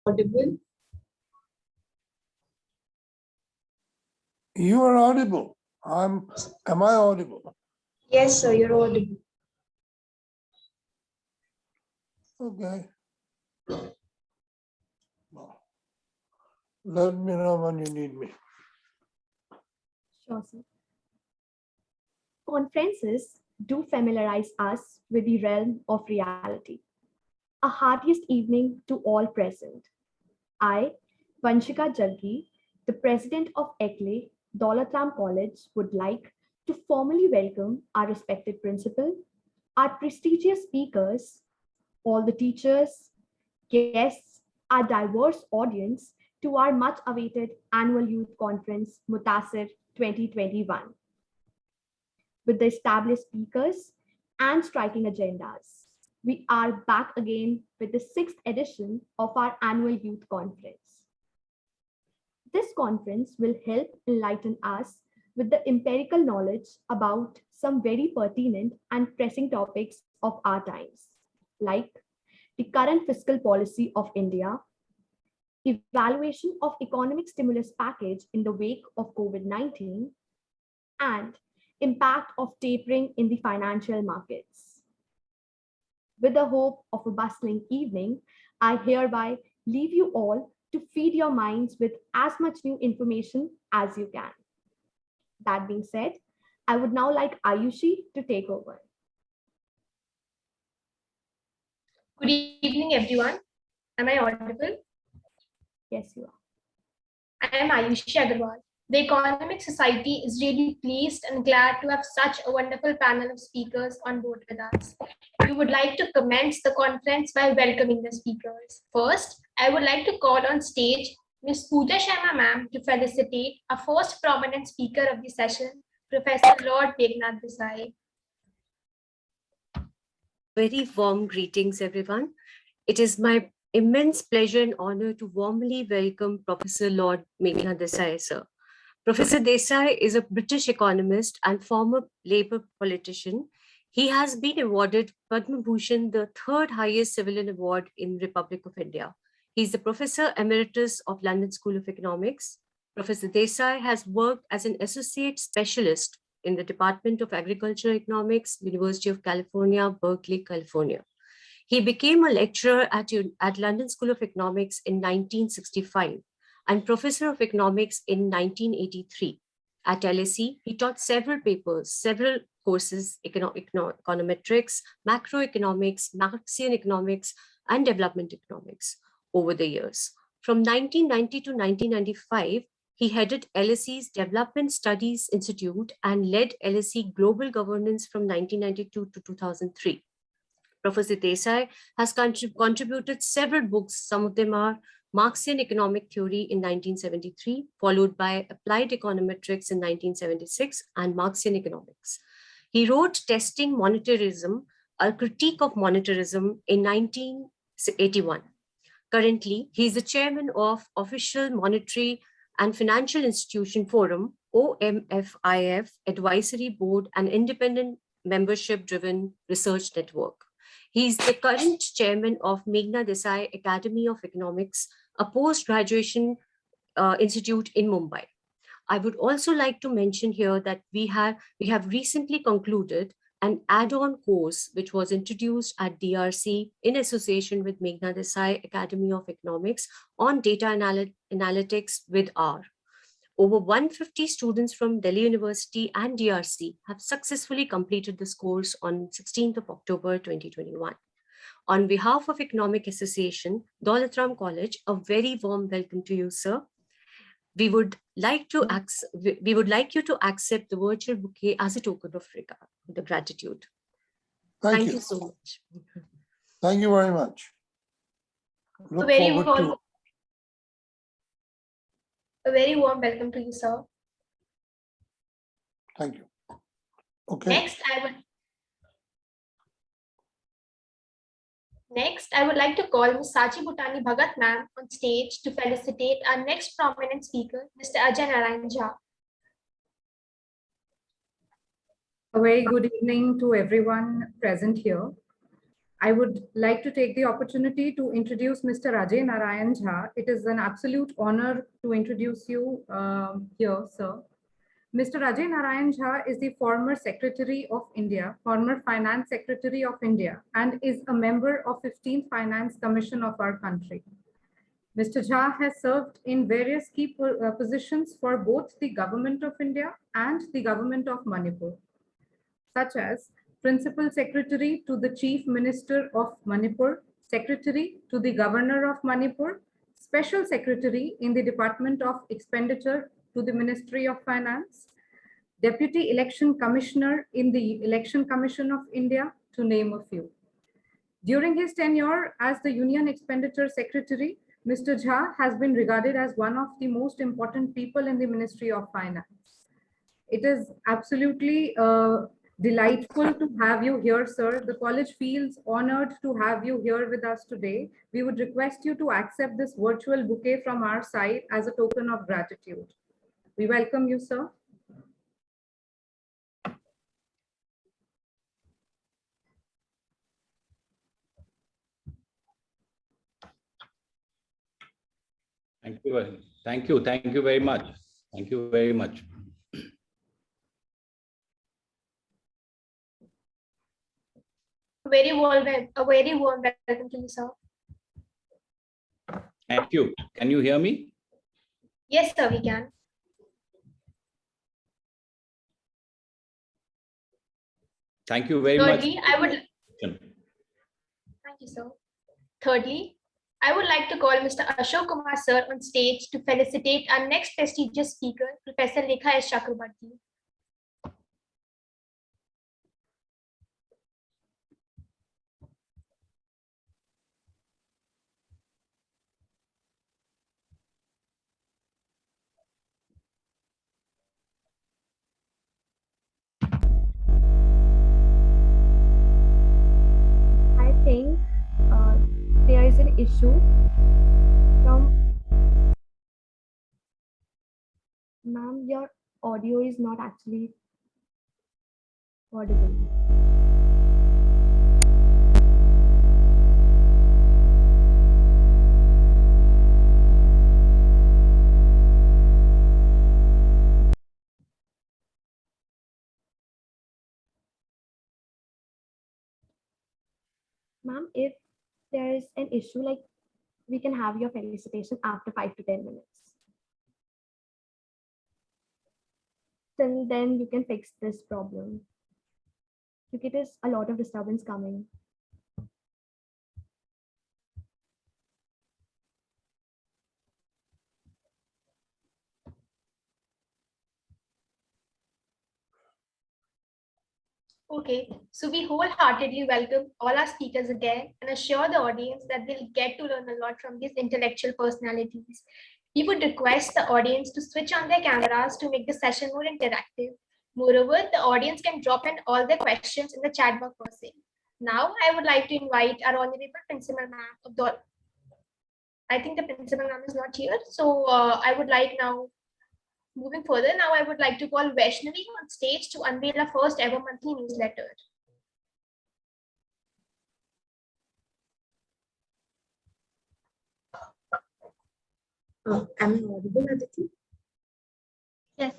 audible? You are audible. Am I audible? Yes, sir, you're audible. Okay. Well, let me know when you need me. Sure, sir. Conferences do familiarize us with the realm of reality. A heartiest evening to all present. I, Vanshika Jalgi, the president of Éclat, Daulat College, would like to formally welcome our respected principal, our prestigious speakers, all the teachers, guests, our diverse audience to our much awaited annual youth conference, MUTASIR' 2021. With the established speakers and striking agendas, we are back again with the 6th edition of our annual youth conference. This conference will help enlighten us with the empirical knowledge about some very pertinent and pressing topics of our times, like the current fiscal policy of India, evaluation of economic stimulus package in the wake of COVID-19, and impact of tapering in the financial markets. With the hope of a bustling evening, I hereby leave you all to feed your minds with as much new information as you can. That being said, I would now like Ayushi to take over. Good evening, everyone. Am I audible? Yes, you are. I am Ayushi Agarwal. The Economic Society is really pleased and glad to have such a wonderful panel of speakers on board with us. We would like to commence the conference by welcoming the speakers. First, I would like to call on stage Ms. Pooja Sharma ma'am to felicitate our first prominent speaker of the session, Professor Lord Meghnad Desai. Very warm greetings, everyone. It is my immense pleasure and honor to warmly welcome Professor Lord Meghnad Desai, sir. Professor Desai is a British economist and former Labour politician. He has been awarded Padma Bhushan, the third highest civilian award in Republic of India. He is the Professor Emeritus of London School of Economics. Professor Desai has worked as an associate specialist in the Department of Agricultural Economics, University of California, Berkeley, California. He became a lecturer at London School of Economics in 1965 and Professor of Economics in 1983. At LSE, he taught several papers, several courses, econometrics, macroeconomics, Marxian economics, and development economics over the years. From 1990 to 1995, he headed LSE's Development Studies Institute and led LSE Global Governance from 1992 to 2003. Professor Desai has contributed several books. Some of them are Marxian Economic Theory in 1973, followed by Applied Econometrics in 1976 and Marxian Economics. He wrote Testing Monetarism, a critique of monetarism in 1981. Currently, he is the chairman of Official Monetary and Financial Institution Forum, OMFIF, Advisory Board, and Independent Membership-Driven Research Network. He is the current chairman of Meghnad Desai Academy of Economics, a post-graduation institute in Mumbai. I would also like to mention here that we have recently concluded an add-on course which was introduced at DRC in association with Meghnad Desai Academy of Economics on data analytics with R. Over 150 students from Delhi University and DRC have successfully completed this course on 16th of October 2021. On behalf of Economic Association, Daulat College, a very warm welcome to you, sir. We would like you to accept the virtual bouquet as a token of regard, the gratitude. Thank you so much. Thank you very much. Look forward to A very warm welcome to you, sir. Thank you. Okay. Next, I would like to call Ms. Sachi Bhutani Bhagat ma'am on stage to felicitate our next prominent speaker, Mr. Ajay Narayan Jha. A very good evening to everyone present here. I would like to take the opportunity to introduce Mr. Ajay Narayan Jha. It is an absolute honor to introduce you here, sir. Mr. Ajay Narayan Jha is the former Secretary of India, former Finance Secretary of India, and is a member of 15th Finance Commission of our country. Mr. Jha has served in various key positions for both the Government of India and the Government of Manipur, such as Principal Secretary to the Chief Minister of Manipur, Secretary to the Governor of Manipur, Special Secretary in the Department of Expenditure to the Ministry of Finance, Deputy Election Commissioner in the Election Commission of India, to name a few. During his tenure as the Union Expenditure Secretary, Mr. Jha has been regarded as one of the most important people in the Ministry of Finance. It is absolutely delightful to have you here, sir. The college feels honored to have you here with us today. We would request you to accept this virtual bouquet from our side as a token of gratitude. We welcome you, sir. Thank you. Thank you. Thank you very much. Thank you very much. A very warm welcome to you, sir. Thank you. Can you hear me? Yes, sir, we can. Thank you very Thirdly, much. Thank you, sir. Thirdly, I would like to call Mr. Ashok Kumar, sir, on stage to felicitate our next prestigious speaker, Professor Lekha S. Chakrabarty. I think there is an issue from ma'am, your audio is not actually audible. Ma'am, if there is an issue, like we can have your felicitation after 5 to 10 minutes. Till then, you can fix this problem. Because it is a lot of disturbance coming. Okay, so we wholeheartedly welcome all our speakers again and assure the audience that they'll get to learn a lot from these intellectual personalities. We would request the audience to switch on their cameras to make the session more interactive. Moreover, the audience can drop in all their questions in the chat box per se. Now, I would like to invite our Honorable Principal Ma'am of Daulat. I think the Principal Ma'am is not here, so I would like now, moving further, now I would like to call Vaishnavi on stage to unveil our first ever monthly newsletter. Am I audible, Aditi? Yes,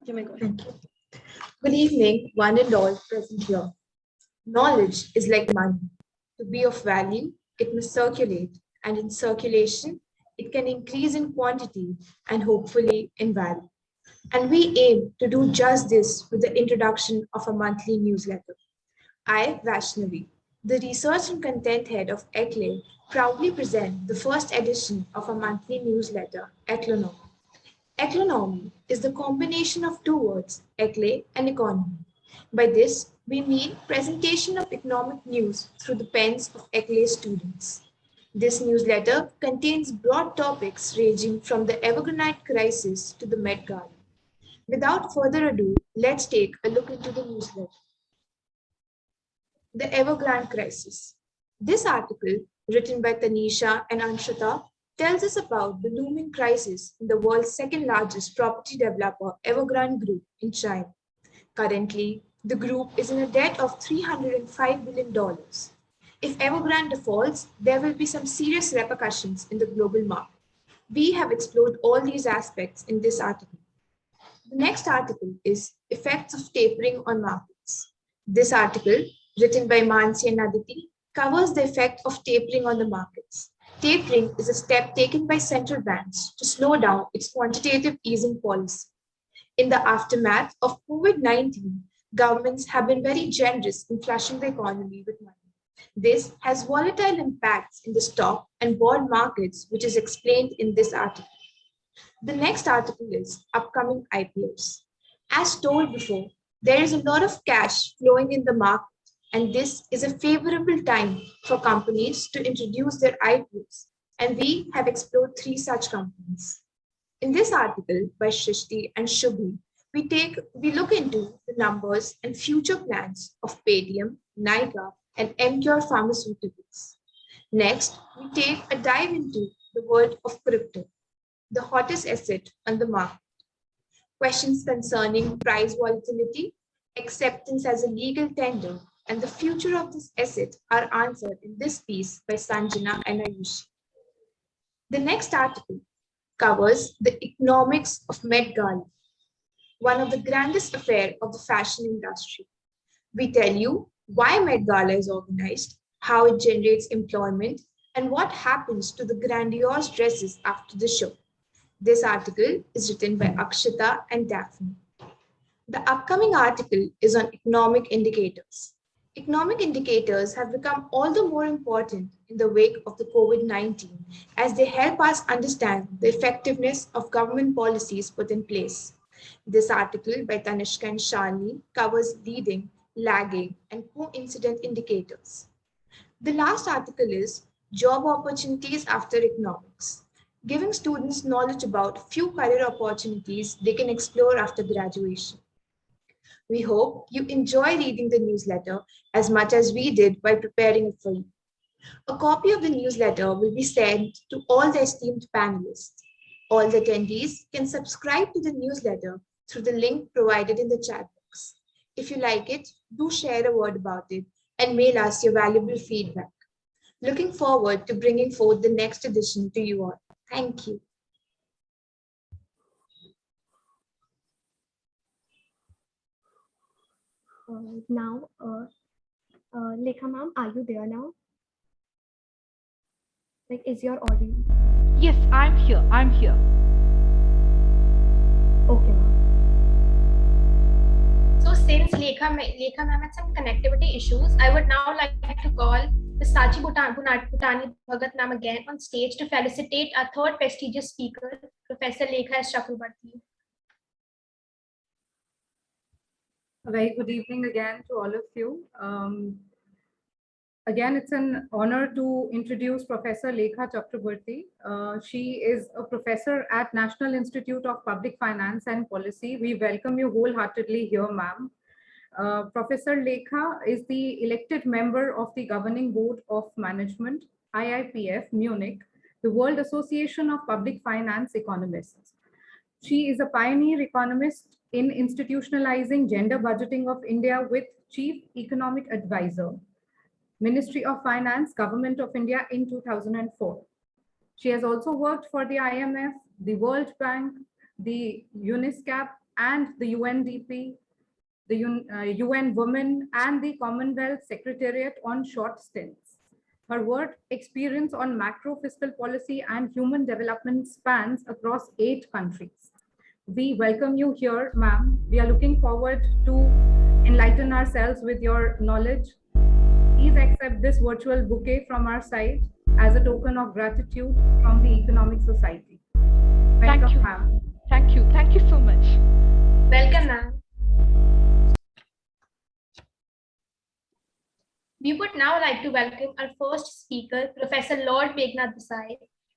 you may go. Thank you. Good evening, one and all present here. Knowledge is like money. To be of value, it must circulate, and in circulation, it can increase in quantity and hopefully in value. And we aim to do just this with the introduction of a monthly newsletter. I, Vaishnavi, the Research and Content Head of Éclat, proudly present the first edition of a monthly newsletter, Éclat. Economy is the combination of two words, éclat and economy. By this, we mean presentation of economic news through the pens of Éclat students. This newsletter contains broad topics ranging from the Evergranite crisis to the Met Gala. Without further ado, let's take a look into the newsletter. The Evergrande crisis. This article, written by Tanisha and Anshita, tells us about the looming crisis in the world's second largest property developer, Evergrande Group in China. Currently, the group is in a debt of $305 billion. If Evergrande defaults, there will be some serious repercussions in the global market. We have explored all these aspects in this article. The next article is Effects of Tapering on Markets. This article, written by Mansi and Aditi, covers the effect of tapering on the markets. Tapering is a step taken by central banks to slow down its quantitative easing policy. In the aftermath of COVID-19, governments have been very generous in flushing the economy with money. This has volatile impacts in the stock and bond markets, which is explained in this article. The next article is upcoming IPOs. As told before, there is a lot of cash flowing in the market, and this is a favorable time for companies to introduce their IPOs, and we have explored 3 such companies. In this article by Shrishti and Shubhi, we look into the numbers and future plans of Paytm, Nykaa, and MCure Pharmaceuticals. Next, we take a dive into the world of crypto, the hottest asset on the market. Questions concerning price volatility, acceptance as a legal tender, and the future of this asset are answered in this piece by Sanjana and Ayushi. The next article covers the economics of Met Gala, one of the grandest affairs of the fashion industry. We tell you why Met Gala is organized, how it generates employment, and what happens to the grandiose dresses after the show. This article is written by Akshita and Daphne. The upcoming article is on economic indicators. Economic indicators have become all the more important in the wake of the COVID-19 as they help us understand the effectiveness of government policies put in place. This article by Tanishka and Shalini covers leading, lagging, and coincident indicators. The last article is Job Opportunities After Economics, giving students knowledge about few career opportunities they can explore after graduation. We hope you enjoy reading the newsletter as much as we did while preparing it for you. A copy of the newsletter will be sent to all the esteemed panelists. All the attendees can subscribe to the newsletter through the link provided in the chat box. If you like it, do share a word about it and mail us your valuable feedback. Looking forward to bringing forth the next edition to you all. Thank you. Now, Lekha ma'am, are you there now? Like, is your audio? Yes, I'm here. I'm here. Okay, ma'am. So since Lekha ma'am had some connectivity issues, I would now like to call Ms. Sachi Bhutani Bhagat ma'am again on stage to felicitate our third prestigious speaker, Professor Lekha S. Chakrabarty. A very good evening again to all of you. Again, it's an honor to introduce Professor Lekha Chakrabarty. She is a professor at National Institute of Public Finance and Policy. We welcome you wholeheartedly here, ma'am. Professor Lekha is the elected member of the Governing Board of Management, IIPF, Munich, the World Association of Public Finance Economists. She is a pioneer economist in institutionalizing gender budgeting of India with Chief Economic Advisor, Ministry of Finance, Government of India in 2004. She has also worked for the IMF, the World Bank, the UNISCAP, and the UNDP, the UN Women, and the Commonwealth Secretariat on short stints. Her work experience on macro fiscal policy and human development spans across 8 countries. We welcome you here, ma'am. We are looking forward to enlighten ourselves with your knowledge. Please accept this virtual bouquet from our side as a token of gratitude from the Economic Society. Welcome, Thank you, ma'am. Thank you. Thank you so much. Welcome, ma'am. We would now like to welcome our first speaker, Professor Lord Meghnad Desai.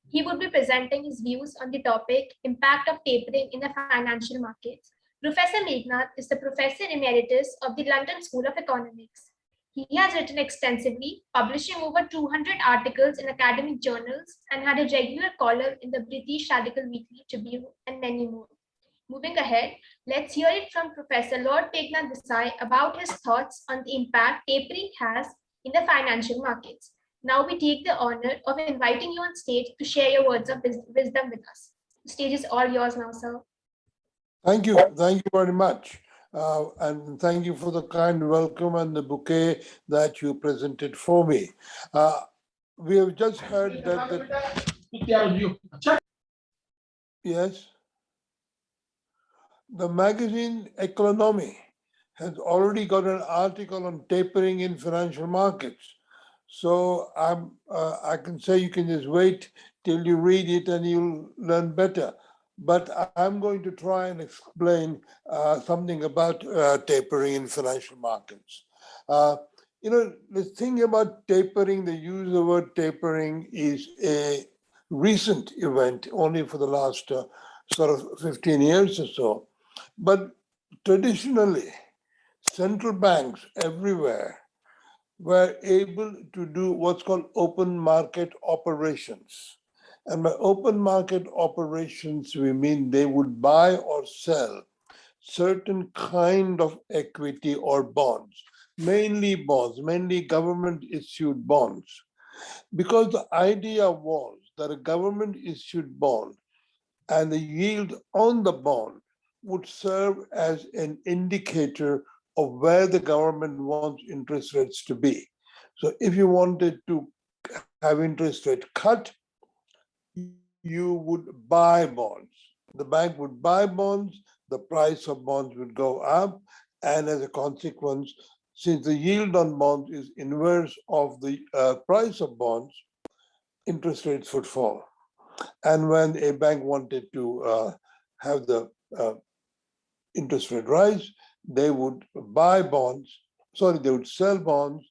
He would be presenting his views on the topic, Impact of Tapering in the Financial Markets. Professor Meghnad is the Professor Emeritus of the London School of Economics. He has written extensively, publishing over 200 articles in academic journals and had a regular column in the British Radical Weekly Tribune and many more. Moving ahead, let's hear it from Professor Lord Meghnad Desai about his thoughts on the impact tapering has in the financial markets. Now we take the honor of inviting you on stage to share your words of wisdom with us. The stage is all yours now, sir. Thank you very much. And thank you for the kind welcome and the bouquet that you presented for me. We have just heard that yes, the magazine Economy has already got an article on tapering in financial markets. So I can say you can just wait till you read it and you'll learn better. But I'm going to try and explain something about tapering in financial markets. The thing about tapering, the use of the word tapering is a recent event, only for the last sort of 15 years or so. But traditionally, central banks everywhere were able to do what's called open market operations. And by open market operations, we mean they would buy or sell certain kind of equity or bonds, mainly government issued bonds. Because the idea was that a government issued bond and the yield on the bond would serve as an indicator of where the government wants interest rates to be. So if you wanted to have interest rate cut, you would buy bonds. The bank would buy bonds, the price of bonds would go up, and as a consequence, since the yield on bonds is inverse of the price of bonds, interest rates would fall. And when a bank wanted to have the interest rate rise, they would they would sell bonds,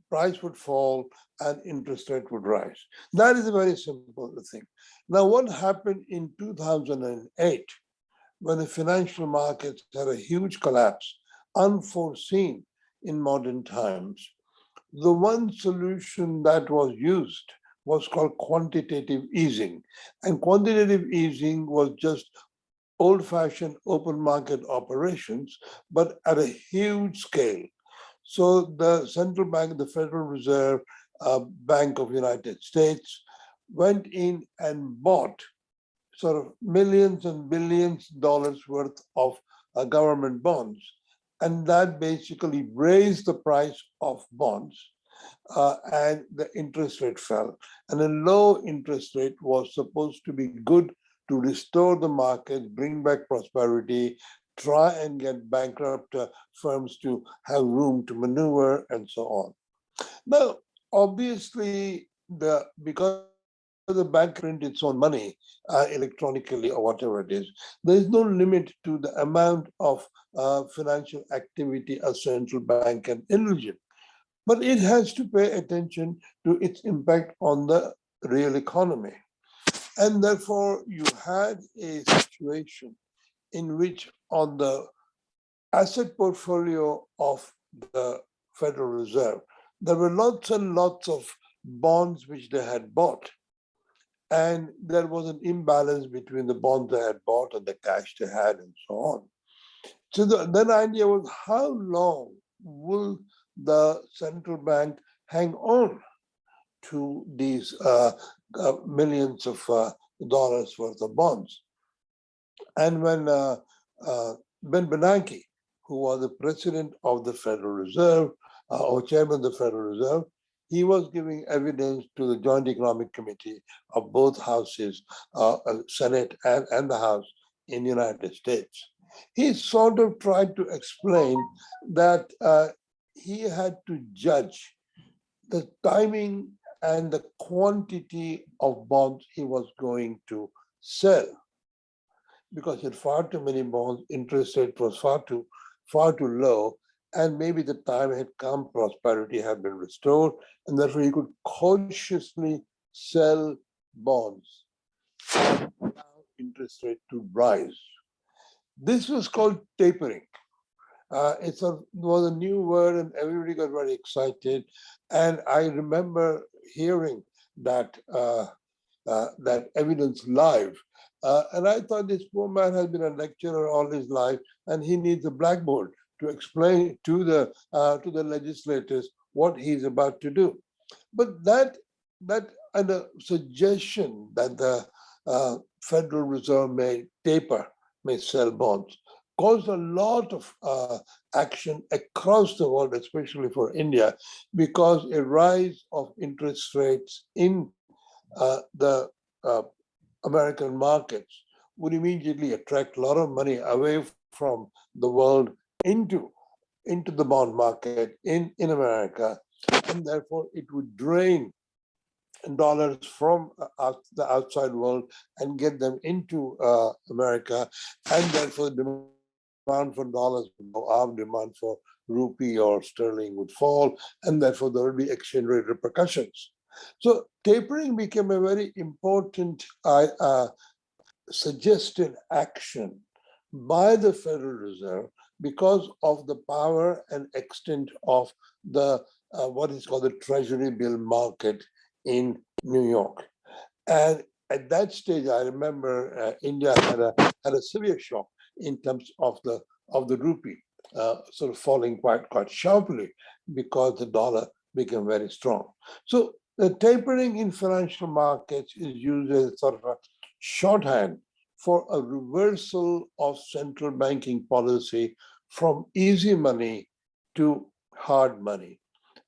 price would fall, and interest rate would rise. That is a very simple thing. Now, what happened in 2008, when the financial markets had a huge collapse, unforeseen in modern times, the one solution that was used was called quantitative easing. And quantitative easing was just old-fashioned open market operations, but at a huge scale. So the central bank, the Federal Reserve Bank of the United States, went in and bought sort of millions and billions dollars worth of government bonds. And that basically raised the price of bonds and the interest rate fell. And a low interest rate was supposed to be good to restore the market, bring back prosperity, try and get bankrupt firms to have room to maneuver, and so on. Now, obviously, because the bank print its own money electronically or whatever it is, there is no limit to the amount of financial activity a central bank can indulge in. But it has to pay attention to its impact on the real economy. And therefore, you had a situation in which on the asset portfolio of the Federal Reserve, there were lots and lots of bonds which they had bought. And there was an imbalance between the bonds they had bought and the cash they had and so on. So the idea was, how long will the central bank hang on to these millions of dollars worth of bonds? And when Ben Bernanke, who was the president of the Federal Reserve, or chairman of the Federal Reserve, he was giving evidence to the Joint Economic Committee of both houses, Senate and the House in the United States. He sort of tried to explain that he had to judge the timing and the quantity of bonds he was going to sell, because he had far too many bonds, interest rate was far too low, and maybe the time had come, prosperity had been restored, and therefore he could cautiously sell bonds and allow interest rate to rise. This was called tapering. It was a new word and everybody got very excited. And I remember hearing that evidence live. And I thought this poor man has been a lecturer all his life and he needs a blackboard to explain to the legislators what he's about to do. But that and a suggestion that the Federal Reserve may taper, may sell bonds, caused a lot of action across the world, especially for India, because a rise of interest rates in the American markets would immediately attract a lot of money away from the world into the bond market in America, and therefore it would drain dollars from the outside world and get them into America, and therefore demand for dollars would go up, demand for rupee or sterling would fall, and therefore there would be exchange rate repercussions. So tapering became a very important suggested action by the Federal Reserve because of the power and extent of the what is called the Treasury bill market in New York. And at that stage, I remember India had a severe shock in terms of the rupee sort of falling quite sharply because the dollar became very strong. So the tapering in financial markets is used as sort of a shorthand for a reversal of central banking policy from easy money to hard money.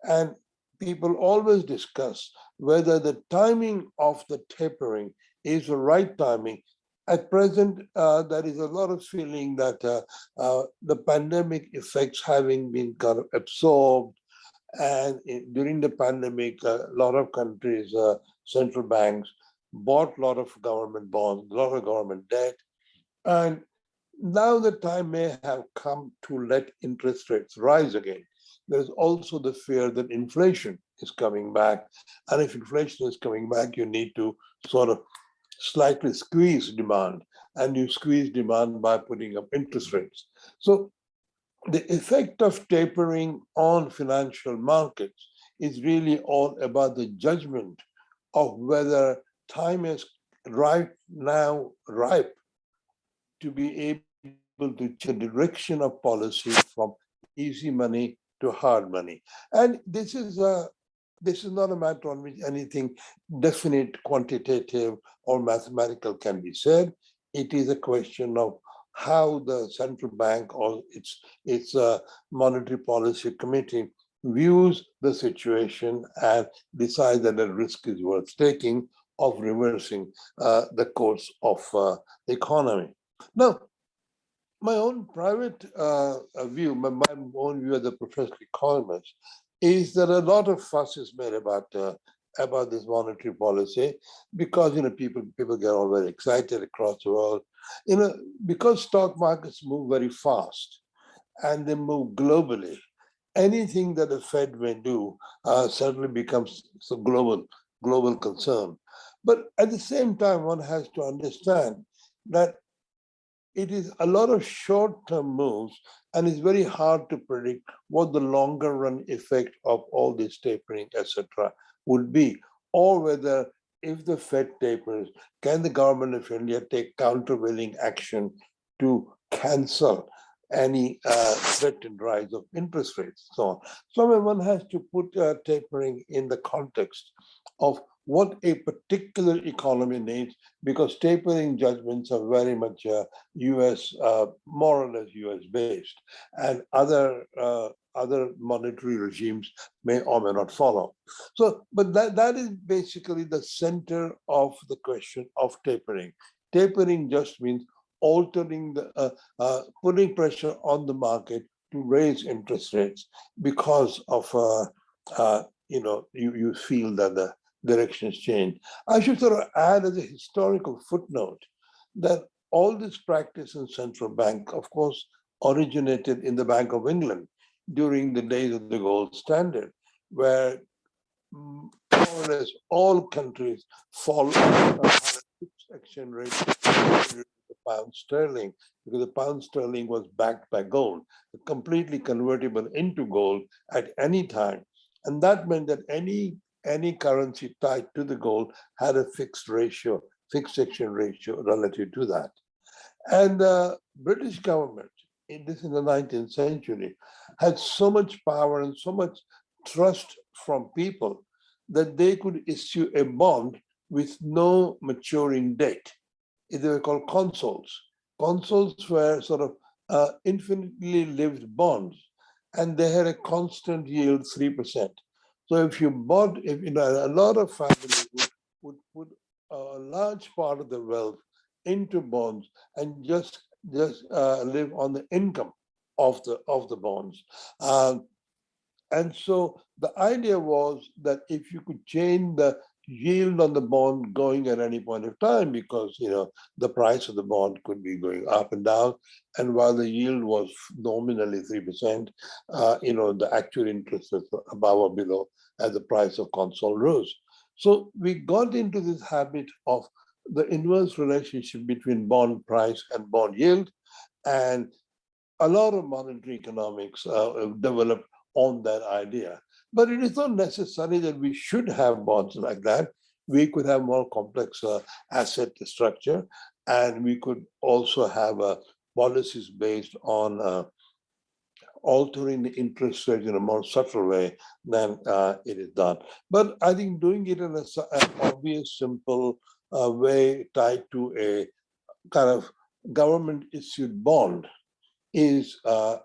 And people always discuss whether the timing of the tapering is the right timing. At present, there is a lot of feeling that the pandemic effects having been kind of absorbed, and during the pandemic, a lot of countries, central banks, bought a lot of government bonds, a lot of government debt, and now the time may have come to let interest rates rise again. There's also the fear that inflation is coming back, and if inflation is coming back, you need to sort of slightly squeeze demand, and you squeeze demand by putting up interest rates. So the effect of tapering on financial markets is really all about the judgment of whether time is ripe to be able to change the direction of policy from easy money to hard money. And this is not a matter on which anything definite, quantitative, or mathematical can be said. It is a question of how the central bank or its monetary policy committee views the situation and decides that a risk is worth taking of reversing the course of the economy. Now, my own private view, my own view as a professional economist, is that a lot of fuss is made about this monetary policy because people get all very excited across the world. Because stock markets move very fast and they move globally, anything that the Fed may do certainly becomes a global concern. But at the same time, one has to understand that it is a lot of short-term moves, and it's very hard to predict what the longer run effect of all this tapering, etc., would be, or whether if the Fed tapers, can the government of India take countervailing action to cancel any threatened rise of interest rates, so on. So one has to put tapering in the context of what a particular economy needs, because tapering judgments are very much US, more or less US based, and other monetary regimes may or may not follow. So, but that is basically the center of the question of tapering. Tapering just means altering putting pressure on the market to raise interest rates because of you feel that the directions change. I should sort of add as a historical footnote that all this practice in central bank, of course, originated in the Bank of England during the days of the gold standard, where more or less all countries follow a fixed exchange rate the pound sterling, because the pound sterling was backed by gold, completely convertible into gold at any time. And that meant that any currency tied to the gold had a fixed exchange ratio relative to that. And the British government, in the 19th century, had so much power and so much trust from people that they could issue a bond with no maturing date. They were called consols. Consols were sort of infinitely lived bonds, and they had a constant yield 3%. So if you bought, if you know, a lot of families would put a large part of the wealth into bonds and just live on the income of the bonds. And so the idea was that if you could change the yield on the bond going at any point of time, because the price of the bond could be going up and down, and while the yield was nominally 3%, the actual interest was above or below as the price of console rose. So we got into this habit of the inverse relationship between bond price and bond yield, and a lot of monetary economics developed on that idea. But it is not necessary that we should have bonds like that. We could have more complex asset structure, and we could also have policies based on altering the interest rate in a more subtle way than it is done. But I think doing it in an obvious, simple way tied to a kind of government-issued bond is now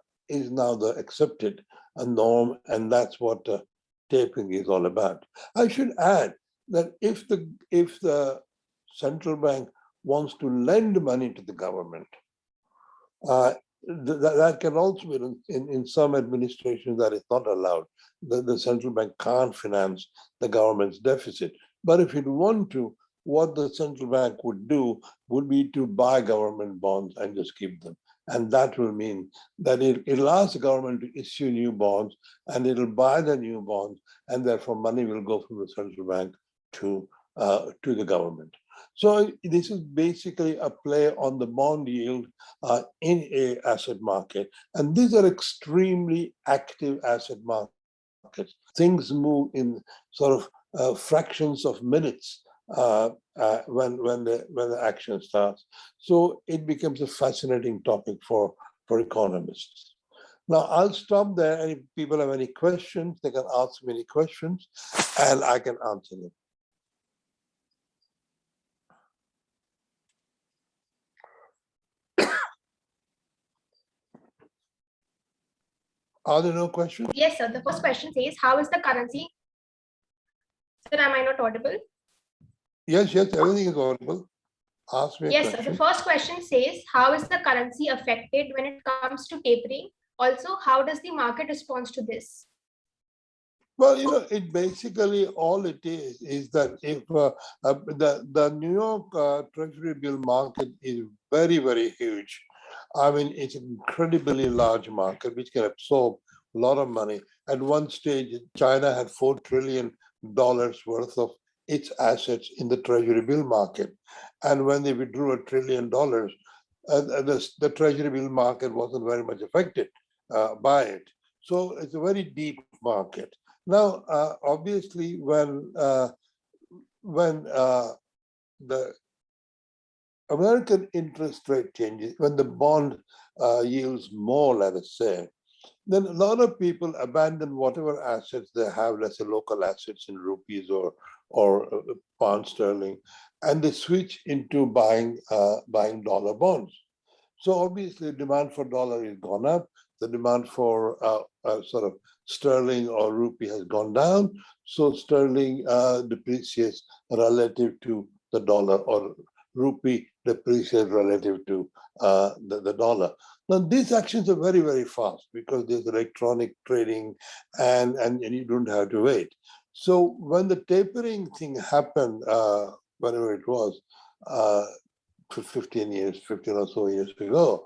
the accepted norm, and that's what tapering is all about. I should add that if the central bank wants to lend money to the government, that can also be in some administrations that is not allowed. The central bank can't finance the government's deficit. But if it want to, what the central bank would do would be to buy government bonds and just keep them. And that will mean that it'll ask the government to issue new bonds, and it'll buy the new bonds, and therefore money will go from the central bank to the government. So this is basically a play on the bond yield in a asset market. And these are extremely active asset markets. Things move in sort of fractions of minutes when the action starts. So it becomes a fascinating topic for economists. Now I'll stop there, and if people have any questions, they can ask me any questions and I can answer them. Are there no questions? Yes, sir. The first question says, how is the currency? Sir, am I not audible? Yes, everything is audible. Ask me a Yes, question. sir. The first question says, how is the currency affected when it comes to tapering? Also, how does the market respond to this? Well, it basically all it is that if the New York Treasury bill market is very, very huge. I mean, it's an incredibly large market which can absorb a lot of money. At one stage, China had $4 trillion worth of its assets in the Treasury bill market. And when they withdrew $1 trillion, the Treasury bill market wasn't very much affected by it. So it's a very deep market. Now, obviously, when the American interest rate changes, when the bond yields more, let us say, then a lot of people abandon whatever assets they have, let's say local assets in rupees or pound sterling, and they switch into buying dollar bonds. So obviously, the demand for dollar has gone up. The demand for sort of sterling or rupee has gone down. So sterling depreciates relative to the dollar, or rupee depreciates relative to the dollar. Now, these actions are very, very fast because there's electronic trading and you don't have to wait. So when the tapering thing happened, whenever it was, 15 or so years ago,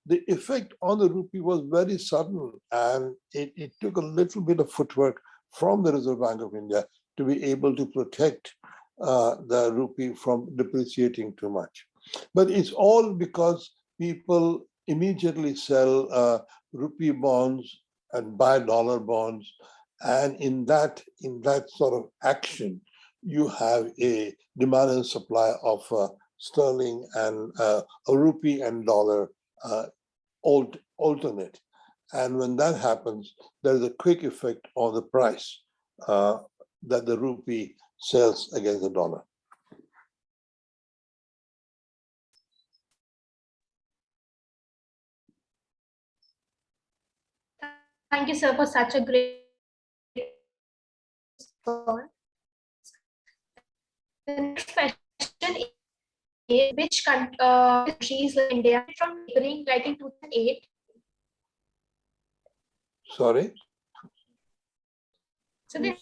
the effect on the rupee was very sudden, and it took a little bit of footwork from the Reserve Bank of India to be able to protect the rupee from depreciating too much. But it's all because people immediately sell rupee bonds and buy dollar bonds, and in that sort of action, you have a demand and supply of sterling and a rupee and dollar alternate. And when that happens, there's a quick effect on the price that the rupee sells against the dollar. Thank you, sir, for such a great response. The next question is, which countries like India from tapering like in 2008? Sorry, So the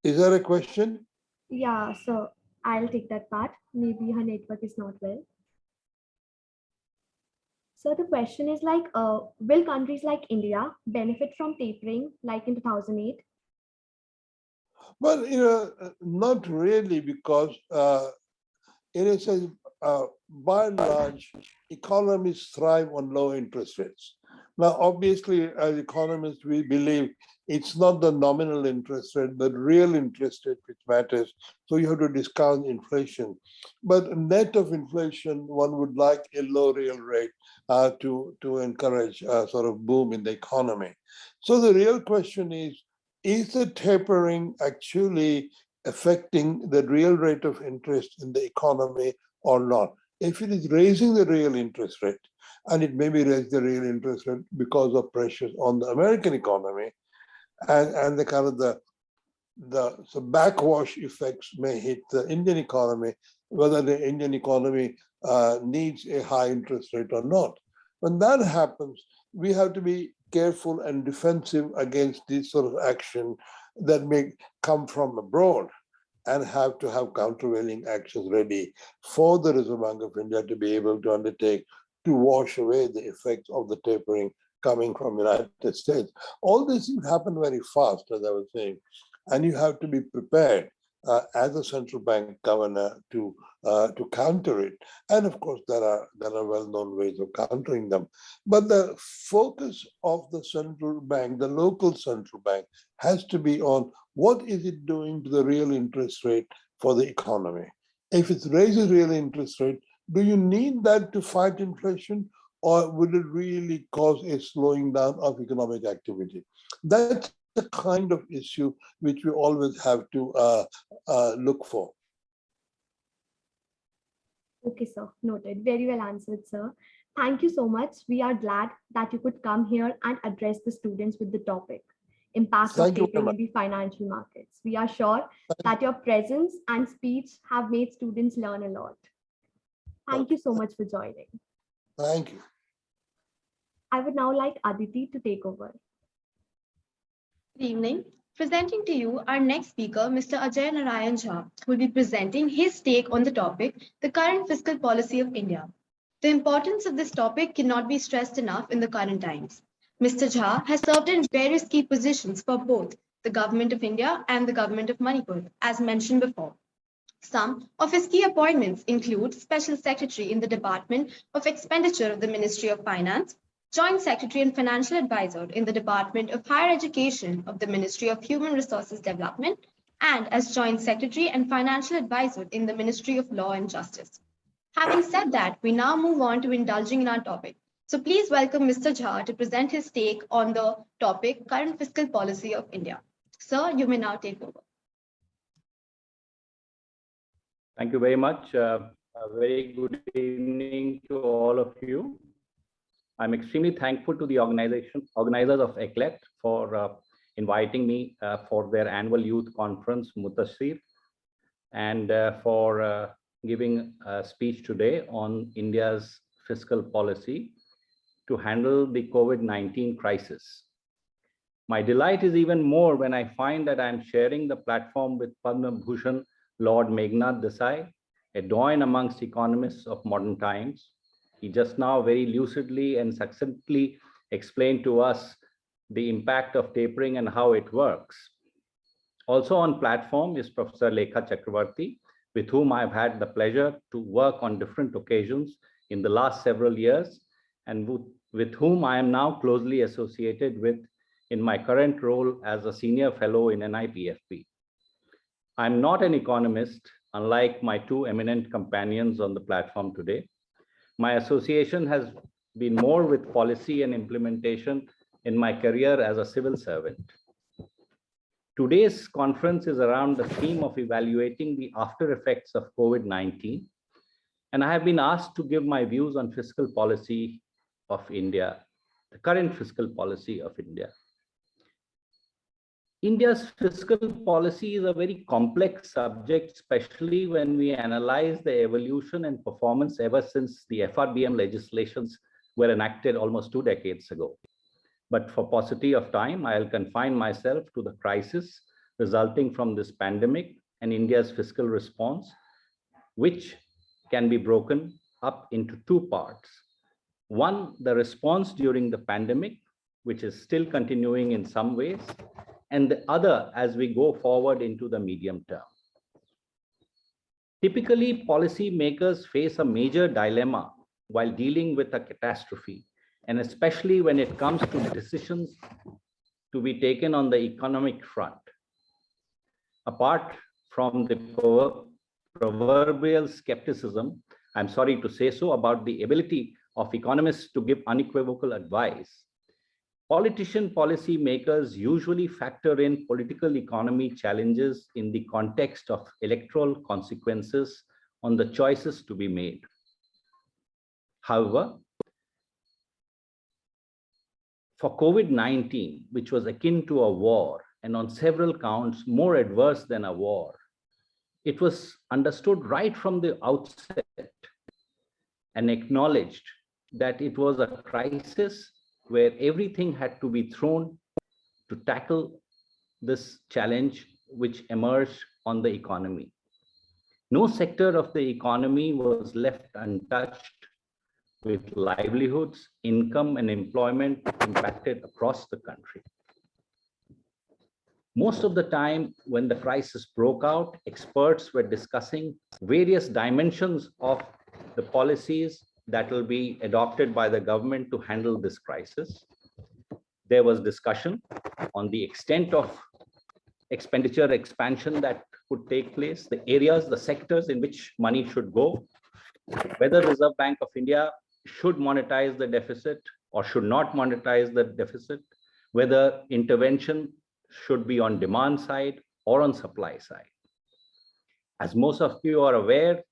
is there a question? Yeah, so I'll take that part. Maybe her network is not well. So the question is like, will countries like India benefit from tapering like in 2008? Well, not really, because in a sense, by and large, economies thrive on low interest rates. Now, obviously, as economists, we believe it's not the nominal interest rate, but real interest rate which matters. So you have to discount inflation. But net of inflation, one would like a low real rate to encourage a sort of boom in the economy. So the real question is the tapering actually affecting the real rate of interest in the economy or not? If it is raising the real interest rate, and it may be raised the real interest rate because of pressures on the American economy, and the kind of the backwash effects may hit the Indian economy, whether the Indian economy needs a high interest rate or not. When that happens, we have to be careful and defensive against this sort of action that may come from abroad, and have to have countervailing actions ready for the Reserve Bank of India to be able to undertake to wash away the effects of the tapering coming from the United States. All this things happen very fast, as I was saying, and you have to be prepared as a central bank governor to counter it. And of course, there are well-known ways of countering them. But the focus of the central bank, the local central bank, has to be on what is it doing to the real interest rate for the economy. If it raises real interest rate, do you need that to fight inflation, or would it really cause a slowing down of economic activity? That's the kind of issue which we always have to look for. Okay, sir. Noted. Very well answered, sir. Thank you so much. We are glad that you could come here and address the students with the topic, impact of Thank you very tapering much. in the financial markets. We are sure that your presence and speech have made students learn a lot. Thank you so much for joining. Thank you. I would now like Aditi to take over. Good evening. Presenting to you our next speaker, Mr. Ajay Narayan Jha, who will be presenting his take on the topic, the current fiscal policy of India. The importance of this topic cannot be stressed enough in the current times. Mr. Jha has served in various key positions for both the Government of India and the Government of Manipur, as mentioned before. Some of his key appointments include Special Secretary in the Department of Expenditure of the Ministry of Finance, Joint Secretary and Financial Advisor in the Department of Higher Education of the Ministry of Human Resources Development, and as Joint Secretary and Financial Advisor in the Ministry of Law and Justice. Having said that, we now move on to indulging in our topic. So please welcome Mr. Jha to present his take on the topic, current fiscal policy of India. Sir, you may now take over. Thank you very much. A very good evening to all of you. I'm extremely thankful to the organizers of Éclat for inviting me for their annual youth conference, MUTASIR', and for giving a speech today on India's fiscal policy to handle the COVID-19 crisis. My delight is even more when I find that I'm sharing the platform with Padma Bhushan Lord Meghnad Desai, a doyen amongst economists of modern times. He just now very lucidly and succinctly explained to us the impact of tapering and how it works. Also on platform is Professor Éclat, with whom I've had the pleasure to work on different occasions in the last several years, and with whom I am now closely associated with in my current role as a senior fellow in NIPFP. I'm not an economist, unlike my two eminent companions on the platform today. My association has been more with policy and implementation in my career as a civil servant. Today's conference is around the theme of evaluating the after effects of COVID-19, and I have been asked to give my views on fiscal policy of India, the current fiscal policy of India. India's fiscal policy is a very complex subject, especially when we analyze the evolution and performance ever since the FRBM legislations were enacted almost 2 decades ago. But for paucity of time, I'll confine myself to the crisis resulting from this pandemic and India's fiscal response, which can be broken up into 2 parts. One, the response during the pandemic, which is still continuing in some ways, and the other as we go forward into the medium term. Typically, policymakers face a major dilemma while dealing with a catastrophe, and especially when it comes to decisions to be taken on the economic front. Apart from the proverbial skepticism, I'm sorry to say so, about the ability of economists to give unequivocal advice, policy makers usually factor in political economy challenges in the context of electoral consequences on the choices to be made. However, for COVID-19, which was akin to a war and on several counts more adverse than a war, it was understood right from the outset and acknowledged that it was a crisis where everything had to be thrown to tackle this challenge which emerged on the economy. No sector of the economy was left untouched, with livelihoods, income, and employment impacted across the country. Most of the time when the crisis broke out, experts were discussing various dimensions of the policies that will be adopted by the government to handle this crisis. There was discussion on the extent of expenditure expansion that could take place, the areas, the sectors in which money should go, whether Reserve Bank of India should monetize the deficit or should not monetize the deficit, whether intervention should be on demand side or on supply side. As most of you are aware,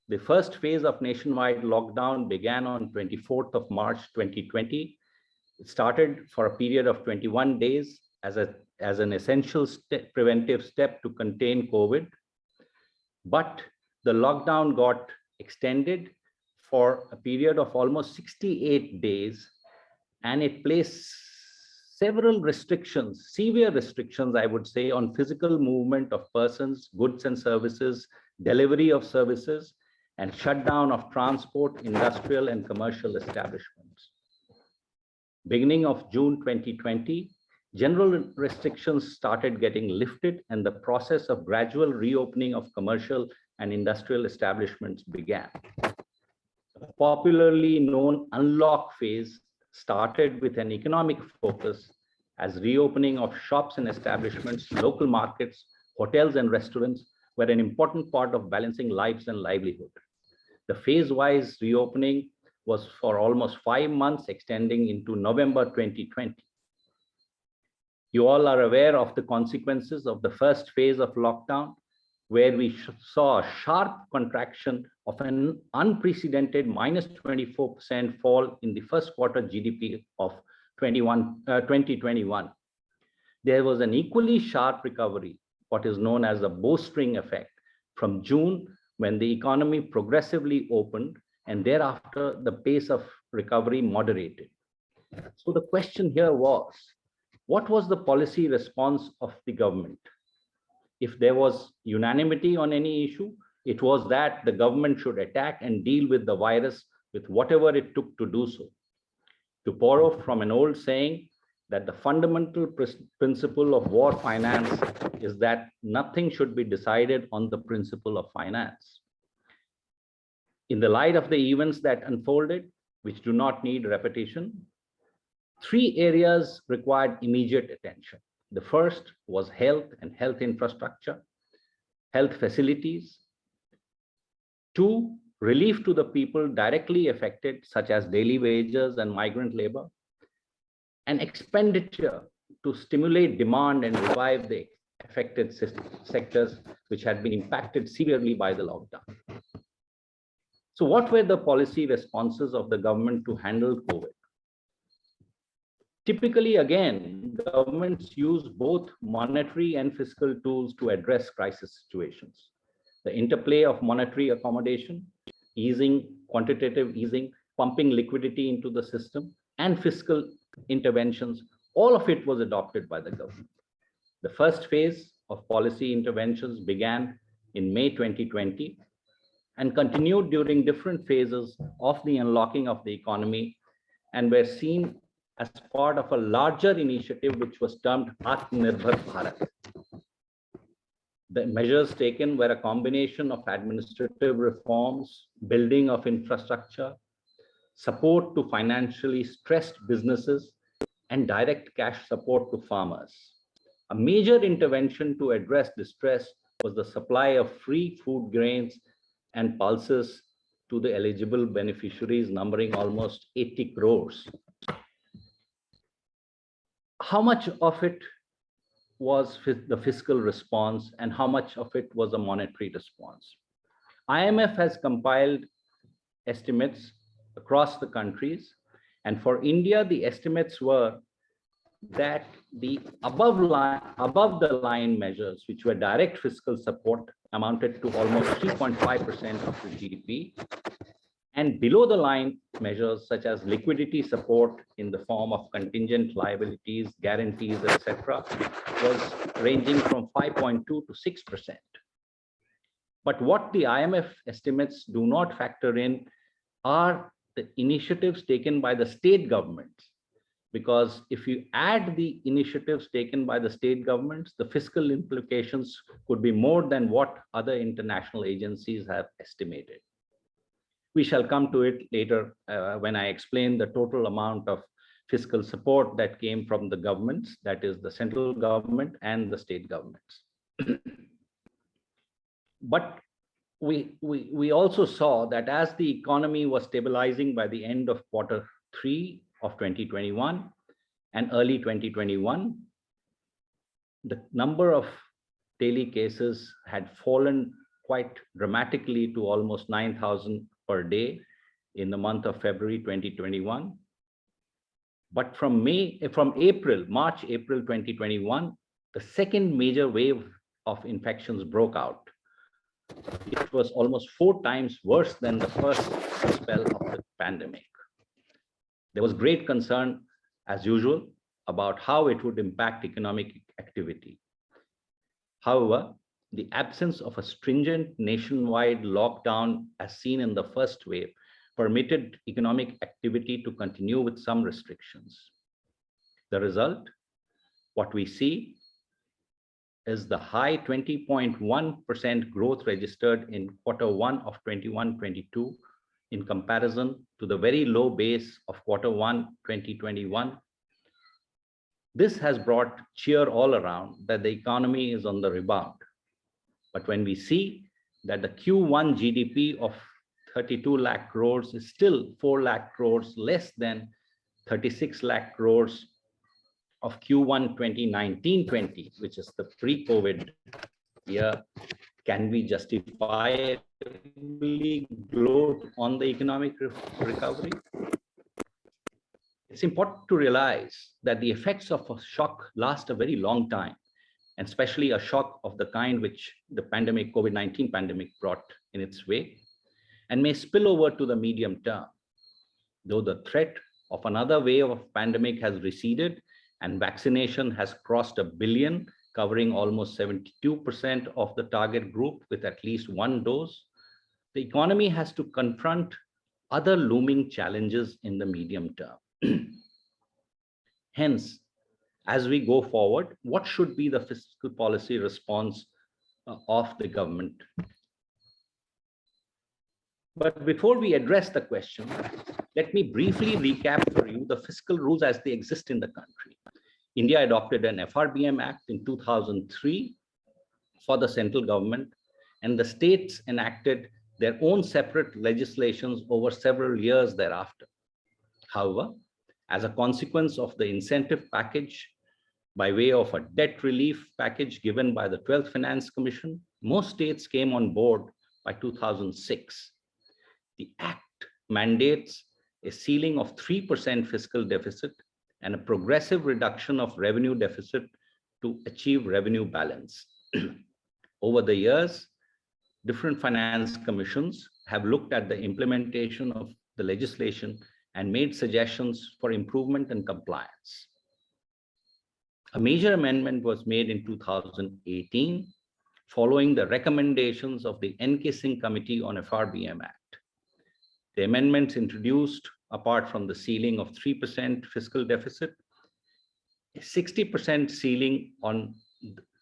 the first phase of nationwide lockdown began on 24th of March 2020. It started for a period of 21 days as an essential preventive step to contain COVID. But the lockdown got extended for a period of almost 68 days, and it placed several restrictions, severe restrictions, I would say, on physical movement of persons, goods and services, delivery of services, and shutdown of transport, industrial, and commercial establishments. Beginning of June 2020, general restrictions started getting lifted, and the process of gradual reopening of commercial and industrial establishments began. The popularly known unlock phase started with an economic focus as reopening of shops and establishments, local markets, hotels, and restaurants were an important part of balancing lives and livelihood. The phase-wise reopening was for almost 5 months, extending into November 2020. You all are aware of the consequences of the first phase of lockdown, where we saw a sharp contraction of an unprecedented -24% fall in the first quarter GDP of 2021. There was an equally sharp recovery, what is known as a bowstring effect, from June, when the economy progressively opened, and thereafter the pace of recovery moderated. So the question here was, what was the policy response of the government? If there was unanimity on any issue, it was that the government should attack and deal with the virus with whatever it took to do so. To borrow from an old saying, that the fundamental principle of war finance is that nothing should be decided on the principle of finance. In the light of the events that unfolded, which do not need repetition, 3 areas required immediate attention. The first was health and health infrastructure, health facilities. 2, relief to the people directly affected, such as daily wages and migrant labor. and expenditure to stimulate demand and revive the affected sectors which had been impacted severely by the lockdown. So what were the policy responses of the government to handle COVID? Typically, again, governments use both monetary and fiscal tools to address crisis situations. The interplay of monetary accommodation, easing, quantitative easing, pumping liquidity into the system, and fiscal interventions, all of it was adopted by the government. The first phase of policy interventions began in May 2020 and continued during different phases of the unlocking of the economy and were seen as part of a larger initiative which was termed Atmanirbhar Bharat. The measures taken were a combination of administrative reforms, building of infrastructure, support to financially stressed businesses, and direct cash support to farmers. A major intervention to address distress was the supply of free food grains and pulses to the eligible beneficiaries, numbering almost 80 crores. How much of it was the fiscal response and how much of it was a monetary response? IMF has compiled estimates across the countries, and for India, the estimates were that the above the line measures, which were direct fiscal support, amounted to almost 3.5% of the GDP, and below the line measures such as liquidity support in the form of contingent liabilities, guarantees, etc., was ranging from 5.2 to 6%. But what the IMF estimates do not factor in are the initiatives taken by the state governments, because if you add the initiatives taken by the state governments, the fiscal implications could be more than what other international agencies have estimated. We shall come to it later when I explain the total amount of fiscal support that came from the governments, that is the central government and the state governments. But we also saw that as the economy was stabilizing by the end of Q3 of 2021 and early 2021, the number of daily cases had fallen quite dramatically to almost 9,000 per day in the month of February 2021. But from March, April 2021, the second major wave of infections broke out. It was almost 4 times worse than the first spell of the pandemic. There was great concern, as usual, about how it would impact economic activity. However, the absence of a stringent nationwide lockdown as seen in the first wave permitted economic activity to continue with some restrictions. The result, what we see, is the high 20.1% growth registered in Q1 of 21-22 in comparison to the very low base of Q1 2021. This has brought cheer all around that the economy is on the rebound. But when we see that the Q1 GDP of 32 lakh crores is still 4 lakh crores less than 36 lakh crores of Q1 2019-20, which is the pre-COVID year, can we justifiably gloat on the economic recovery? It's important to realize that the effects of a shock last a very long time, and especially a shock of the kind which the pandemic, COVID-19 pandemic brought in its way, and may spill over to the medium term. Though the threat of another wave of pandemic has receded and vaccination has crossed 1 billion, covering almost 72% of the target group with at least 1 dose, the economy has to confront other looming challenges in the medium term. Hence, as we go forward, what should be the fiscal policy response of the government? But before we address the question, let me briefly recap for you the fiscal rules as they exist in the country. India adopted an FRBM Act in 2003 for the central government, and the states enacted their own separate legislations over several years thereafter. However, As a consequence of the incentive package by way of a debt relief package given by the 12th Finance Commission, most states came on board by 2006. The Act mandates a ceiling of 3% fiscal deficit and a progressive reduction of revenue deficit to achieve revenue balance. Over the years, different finance commissions have looked at the implementation of the legislation and made suggestions for improvement and compliance. A major amendment was made in 2018 following the recommendations of the N.K. Singh Committee on FRBM Act. The amendments introduced, apart from the ceiling of 3% fiscal deficit, a 60% ceiling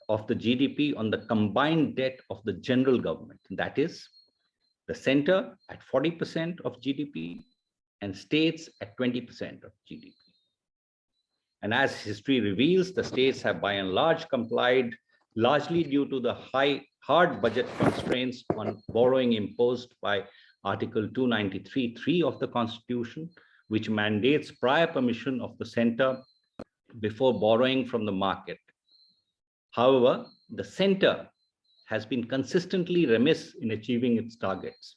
of the GDP on the combined debt of the general government. That is, the center at 40% of GDP and states at 20% of GDP. And as history reveals, the states have by and large complied, largely due to the hard budget constraints on borrowing imposed by Article 293(3) of the Constitution, which mandates prior permission of the center before borrowing from the market. However, the center has been consistently remiss in achieving its targets.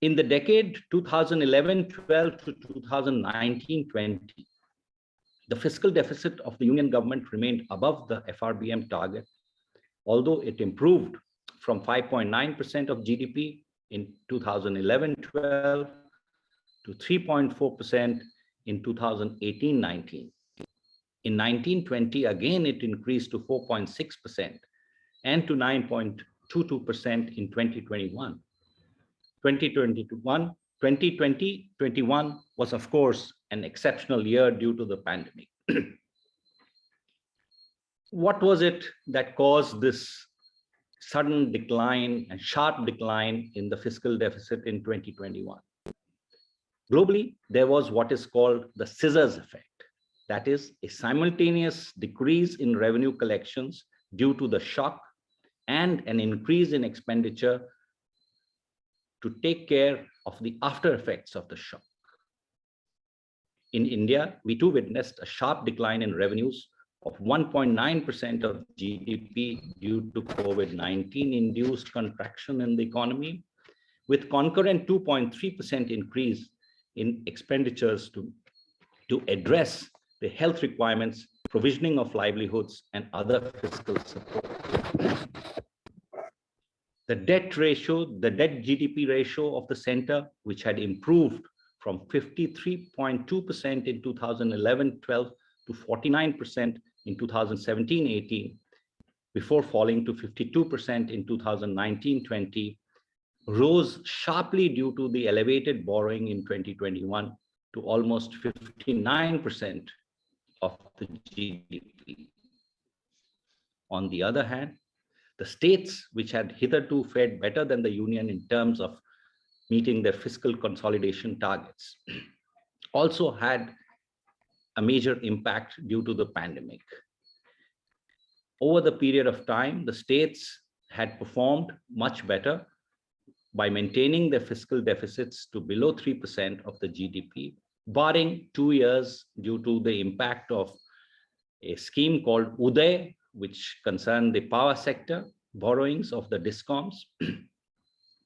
In the decade 2011-12 to 2019-20, the fiscal deficit of the Union government remained above the FRBM target, although it improved from 5.9% of GDP in 2011-12 to 3.4% in 2018-19. In 1920, again, it increased to 4.6% and to 9.22% in 2021. 2020-21 was, of course, an exceptional year due to the pandemic. What was it that caused this sudden decline and sharp decline in the fiscal deficit in 2021? Globally, there was what is called the scissors effect. That is a simultaneous decrease in revenue collections due to the shock and an increase in expenditure to take care of the after effects of the shock. In India, we too witnessed a sharp decline in revenues of 1.9% of GDP due to COVID-19 induced contraction in the economy, with concurrent 2.3% increase in expenditures to address the health requirements, provisioning of livelihoods, and other fiscal support. The debt GDP ratio of the center, which had improved from 53.2% in 2011-12 to 49% in 2017-18, before falling to 52% in 2019-20, rose sharply due to the elevated borrowing in 2021 to almost 59% of the GDP. On the other hand, the states, which had hitherto fared better than the Union in terms of meeting their fiscal consolidation targets, also had a major impact due to the pandemic. Over the period of time, the states had performed much better by maintaining their fiscal deficits to below 3% of the GDP, barring 2 years due to the impact of a scheme called Uday, which concerned the power sector borrowings of the DISCOMs.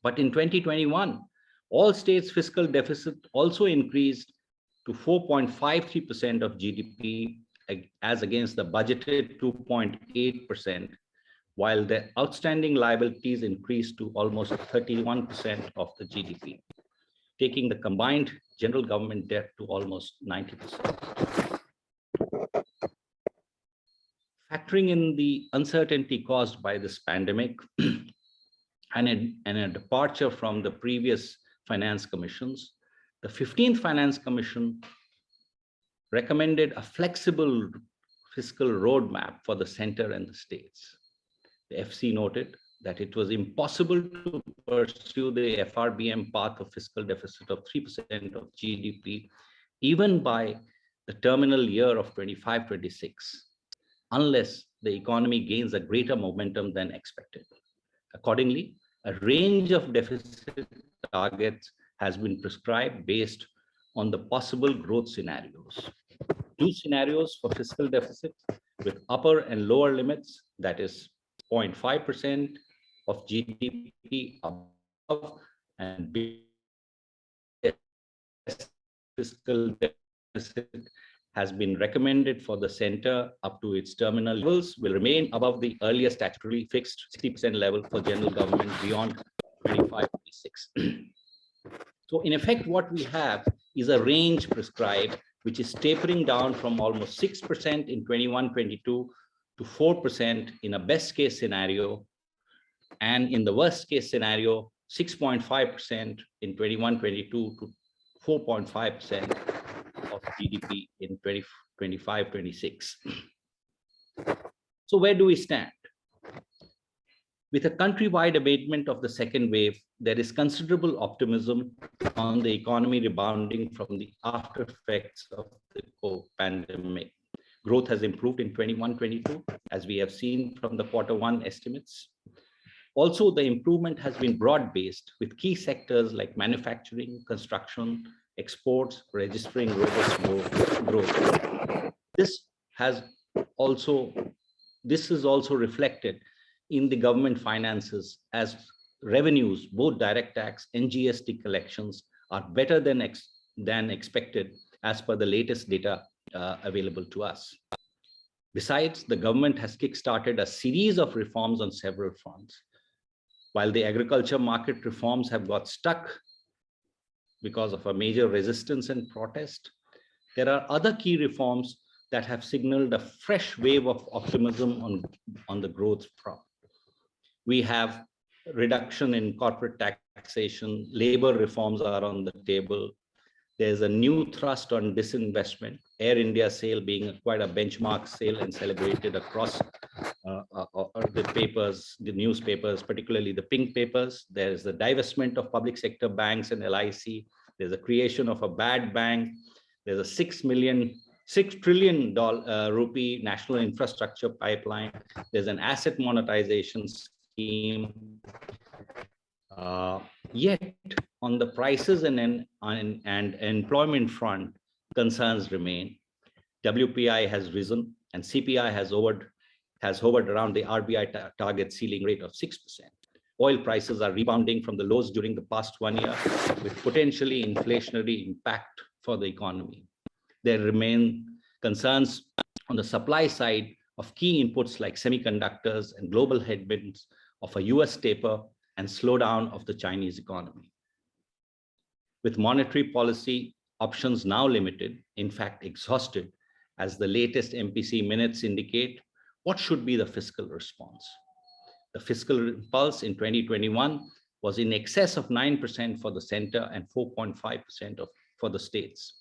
But in 2021, all states' fiscal deficit also increased to 4.53% of GDP as against the budgeted 2.8%, while the outstanding liabilities increased to almost 31% of the GDP, taking the combined general government debt to almost 90%. Factoring in the uncertainty caused by this pandemic and a departure from the previous finance commissions, the 15th Finance Commission recommended a flexible fiscal roadmap for the center and the states. The FC noted that it was impossible to pursue the FRBM path of fiscal deficit of 3% of GDP, even by the terminal year of 25-26, unless the economy gains a greater momentum than expected. Accordingly, a range of deficit targets has been prescribed based on the possible growth scenarios. 2 scenarios for fiscal deficit with upper and lower limits, that is 0.5% of GDP above and fiscal deficit has been recommended for the center up to its terminal levels will remain above the earlier statutorily fixed 60% level for general government beyond 25-26. So in effect, what we have is a range prescribed, which is tapering down from almost 6% in 21-22 to 4% in a best case scenario, and in the worst case scenario, 6.5% in 21-22 to 4.5% of GDP in 25-26. So where do we stand? With a countrywide abatement of the second wave, there is considerable optimism on the economy rebounding from the after effects of the COVID pandemic. Growth has improved in 21-22, as we have seen from the Q1 estimates. Also, the improvement has been broad-based, with key sectors like manufacturing, construction, exports registering robust growth. This is also reflected in the government finances, as revenues, both direct tax and GST collections, are better than expected as per the latest data available to us. Besides, the government has kickstarted a series of reforms on several fronts. While the agriculture market reforms have got stuck because of a major resistance and protest, there are other key reforms that have signaled a fresh wave of optimism on the growth front. We have reduction in corporate taxation, labor reforms are on the table. There's a new thrust on disinvestment, Air India sale being quite a benchmark sale and celebrated across the papers, the newspapers, particularly the pink papers. There's the divestment of public sector banks and LIC. There's a creation of a bad bank. There's a $6 trillion rupee national infrastructure pipeline. There's an asset monetization scheme. Yet on the prices and employment front, concerns remain. WPI has risen and CPI has hovered around the RBI target ceiling rate of 6%. Oil prices are rebounding from the lows during the past 1 year, with potentially inflationary impact for the economy. There remain concerns on the supply side of key inputs like semiconductors and global headwinds of a US taper and slowdown of the Chinese economy. With monetary policy options now limited, in fact exhausted, as the latest MPC minutes indicate, what should be the fiscal response? The fiscal impulse in 2021 was in excess of 9% for the center and 4.5% for the states,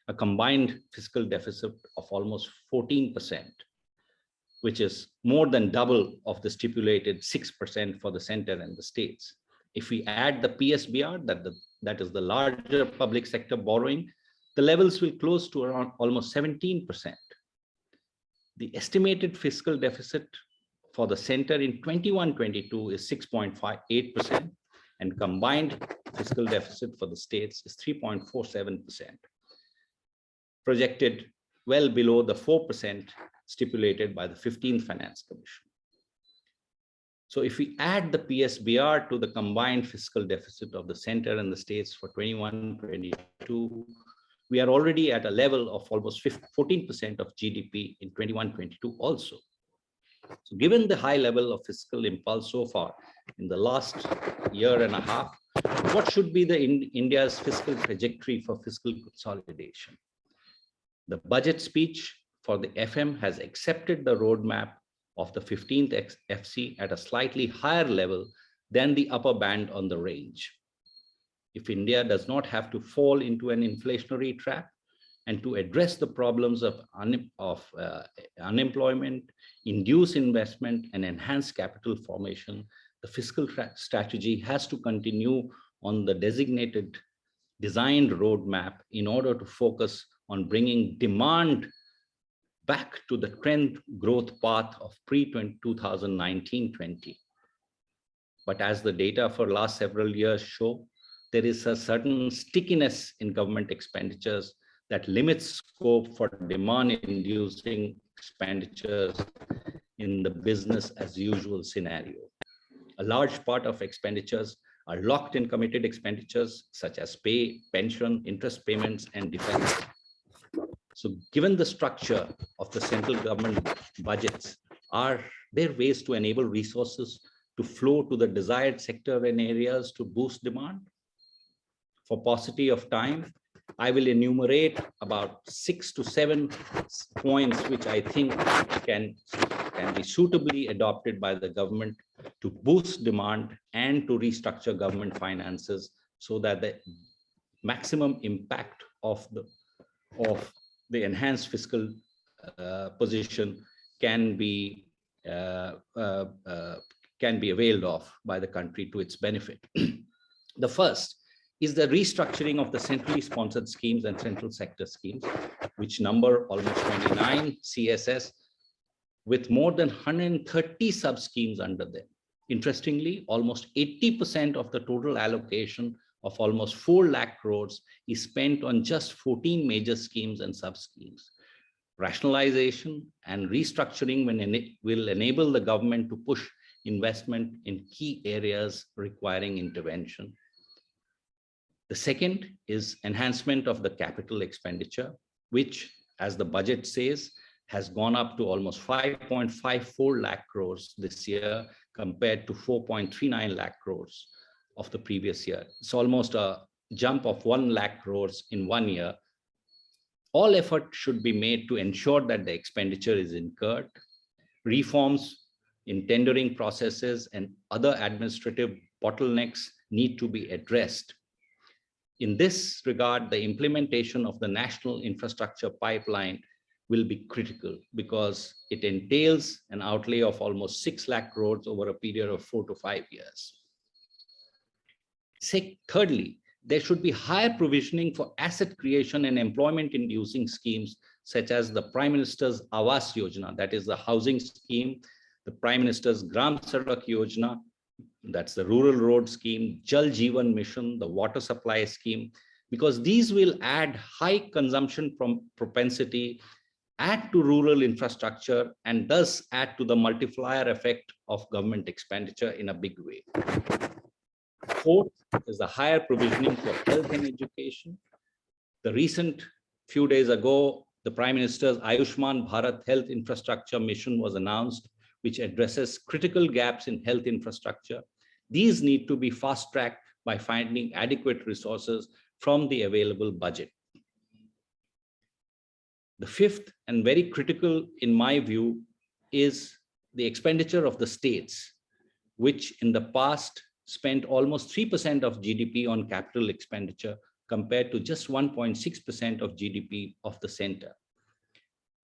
a combined fiscal deficit of almost 14%, which is more than double of the stipulated 6% for the center and the states. If we add the PSBR, that is the larger public sector borrowing, the levels will close to around almost 17%. The estimated fiscal deficit for the center in 21-22 is 6.58%, and combined fiscal deficit for the states is 3.47%, projected well below the 4% stipulated by the 15th Finance Commission. So if we add the PSBR to the combined fiscal deficit of the center and the states for 21-22, we are already at a level of almost 14% of GDP in 21-22 also. So given the high level of fiscal impulse so far in the last year and a half, what should be India's fiscal trajectory for fiscal consolidation? The budget speech for the FM has accepted the roadmap of the 15th FC at a slightly higher level than the upper band on the range. If India does not have to fall into an inflationary trap and to address the problems of unemployment, induce investment, and enhance capital formation, the fiscal strategy has to continue on the designed roadmap in order to focus on bringing demand back to the trend growth path of pre-2019-20. But as the data for last several years show, there is a certain stickiness in government expenditures that limits scope for demand-inducing expenditures in the business as usual scenario. A large part of expenditures are locked in committed expenditures such as pay, pension, interest payments, and defense. So given the structure of the central government budgets, are there ways to enable resources to flow to the desired sector and areas to boost demand? For paucity of time, I will enumerate about 6 to 7 points which I think can be suitably adopted by the government to boost demand and to restructure government finances so that the maximum impact of the enhanced fiscal position can be availed of by the country to its benefit. The first is the restructuring of the centrally sponsored schemes and central sector schemes, which number almost 29 CSS with more than 130 sub-schemes under them. Interestingly, almost 80% of the total allocation of almost 4 lakh crores is spent on just 14 major schemes and sub-schemes. Rationalization and restructuring will enable the government to push investment in key areas requiring intervention. The second is enhancement of the capital expenditure, which, as the budget says, has gone up to almost 5.54 lakh crores this year compared to 4.39 lakh crores of the previous year. It's almost a jump of 1 lakh crores in 1 year. All effort should be made to ensure that the expenditure is incurred. Reforms in tendering processes and other administrative bottlenecks need to be addressed. In this regard, the implementation of the national infrastructure pipeline will be critical because it entails an outlay of almost 6 lakh crores over a period of 4 to 5 years. Thirdly, there should be higher provisioning for asset creation and employment-inducing schemes such as the Prime Minister's Awas Yojana, that is the housing scheme, the Prime Minister's Gram Sadak Yojana, that's the rural road scheme, Jal Jeevan Mission, the water supply scheme, because these will add high consumption propensity, add to rural infrastructure, and thus add to the multiplier effect of government expenditure in a big way. Fourth is the higher provisioning for health and education. The recent few days ago, the Prime Minister's Ayushman Bharat Health Infrastructure Mission was announced, which addresses critical gaps in health infrastructure. These need to be fast-tracked by finding adequate resources from the available budget. The fifth and very critical in my view is the expenditure of the states, which in the past spent almost 3% of GDP on capital expenditure compared to just 1.6% of GDP of the center.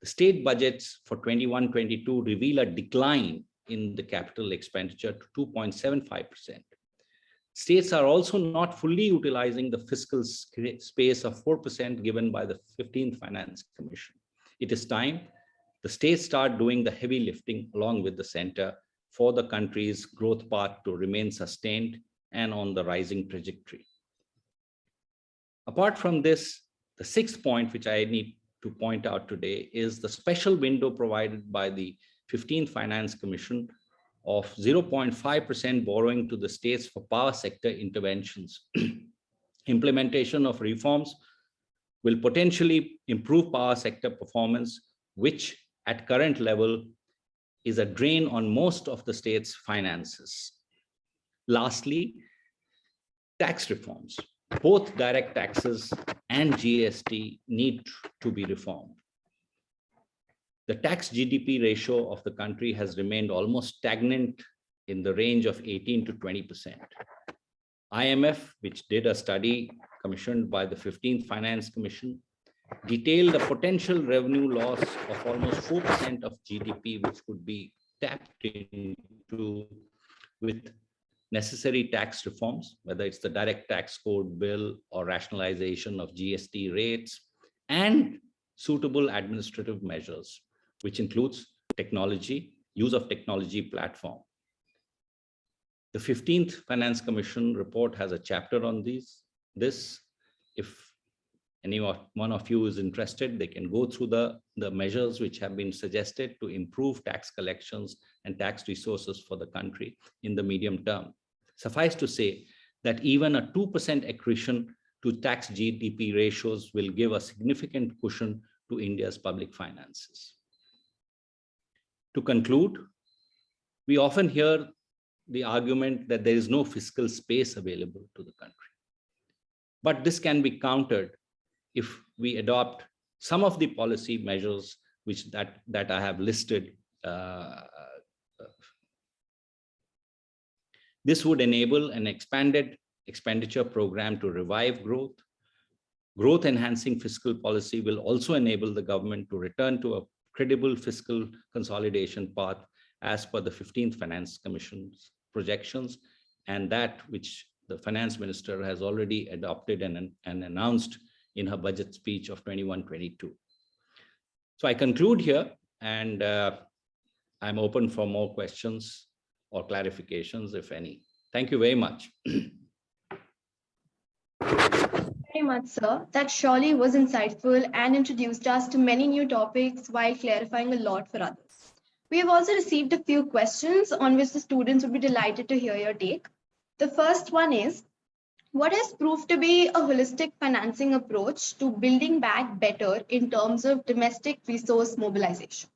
The state budgets for 21-22 reveal a decline in the capital expenditure to 2.75%. States are also not fully utilizing the fiscal space of 4% given by the 15th Finance Commission. It is time the states start doing the heavy lifting along with the center for the country's growth path to remain sustained and on the rising trajectory. Apart from this, the sixth point which I need to point out today is the special window provided by the 15th Finance Commission of 0.5% borrowing to the states for power sector interventions. Implementation of reforms will potentially improve power sector performance, which at current level is a drain on most of the state's finances. Lastly, tax reforms. Both direct taxes and GST need to be reformed. The tax GDP ratio of the country has remained almost stagnant in the range of 18 to 20%. IMF, which did a study commissioned by the 15th Finance Commission, detailed a potential revenue loss of almost 4% of GDP, which could be tapped into with necessary tax reforms, whether it's the direct tax code bill or rationalization of GST rates, and suitable administrative measures, which includes technology, use of technology platform. The 15th Finance Commission report has a chapter on this. If one of you is interested, they can go through the measures which have been suggested to improve tax collections and tax resources for the country in the medium term. Suffice to say that even a 2% accretion to tax GDP ratios will give a significant cushion to India's public finances. To conclude, we often hear the argument that there is no fiscal space available to the country. But this can be countered if we adopt some of the policy measures that I have listed. This would enable an expanded expenditure program to revive growth. Growth enhancing fiscal policy will also enable the government to return to a credible fiscal consolidation path as per the 15th Finance Commission's projections, and that which the Finance Minister has already adopted and announced in her budget speech of 21-22. So I conclude here, and I'm open for more questions or clarifications, if any. Thank you very much. Very much, sir. That surely was insightful and introduced us to many new topics while clarifying a lot for others. We have also received a few questions on which the students would be delighted to hear your take. The first one is, what has proved to be a holistic financing approach to building back better in terms of domestic resource mobilization?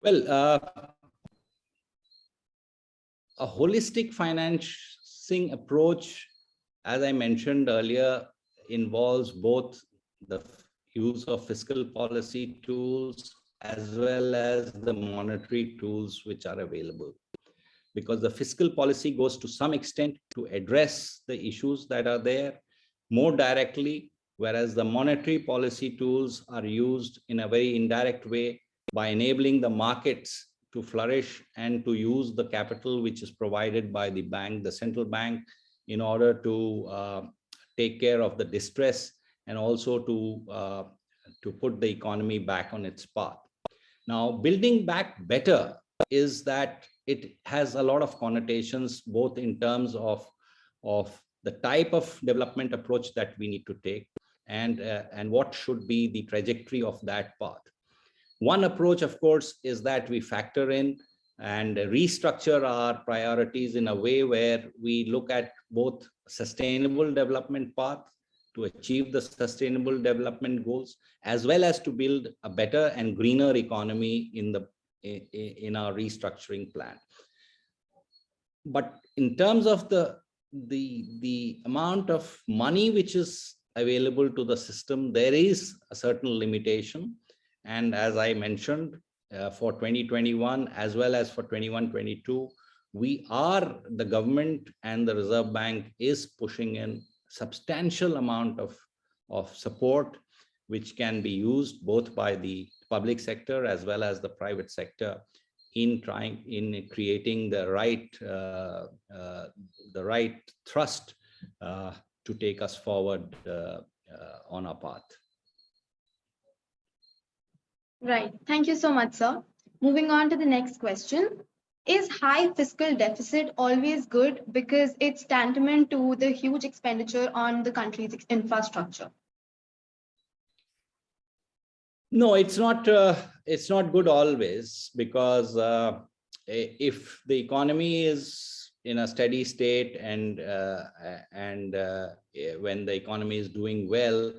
Well, a holistic financing approach, as I mentioned earlier, involves both the use of fiscal policy tools as well as the monetary tools which are available. Because the fiscal policy goes to some extent to address the issues that are there more directly, whereas the monetary policy tools are used in a very indirect way by enabling the markets to flourish and to use the capital which is provided by the bank, the central bank, in order to take care of the distress and also to put the economy back on its path. Now, building back better is that it has a lot of connotations, both in terms of the type of development approach that we need to take and what should be the trajectory of that path. One approach, of course, is that we factor in and restructure our priorities in a way where we look at both sustainable development path to achieve the sustainable development goals, as well as to build a better and greener economy in our restructuring plan. But in terms of the amount of money which is available to the system, there is a certain limitation. And as I mentioned, for 2021 as well as for 21-22, the government and the Reserve Bank is pushing in substantial amount of support, which can be used both by the public sector as well as the private sector in creating the right thrust to take us forward on our path. Right. Thank you so much, sir. Moving on to the next question. Is high fiscal deficit always good because it's tantamount to the huge expenditure on the country's infrastructure? No, it's not good always, because if the economy is in a steady state and when the economy is doing well,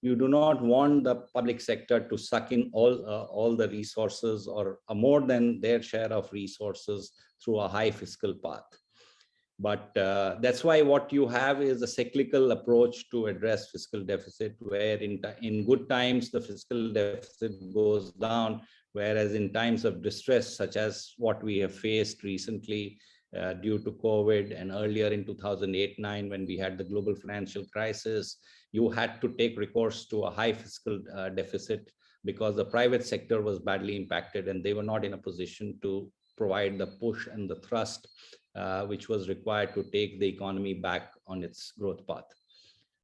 you do not want the public sector to suck in all the resources or more than their share of resources through a high fiscal path. But that's why what you have is a cyclical approach to address fiscal deficit, where in good times, the fiscal deficit goes down, whereas in times of distress, such as what we have faced recently due to COVID and earlier in 2008-9, when we had the global financial crisis, you had to take recourse to a high fiscal deficit because the private sector was badly impacted and they were not in a position to provide the push and the thrust which was required to take the economy back on its growth path.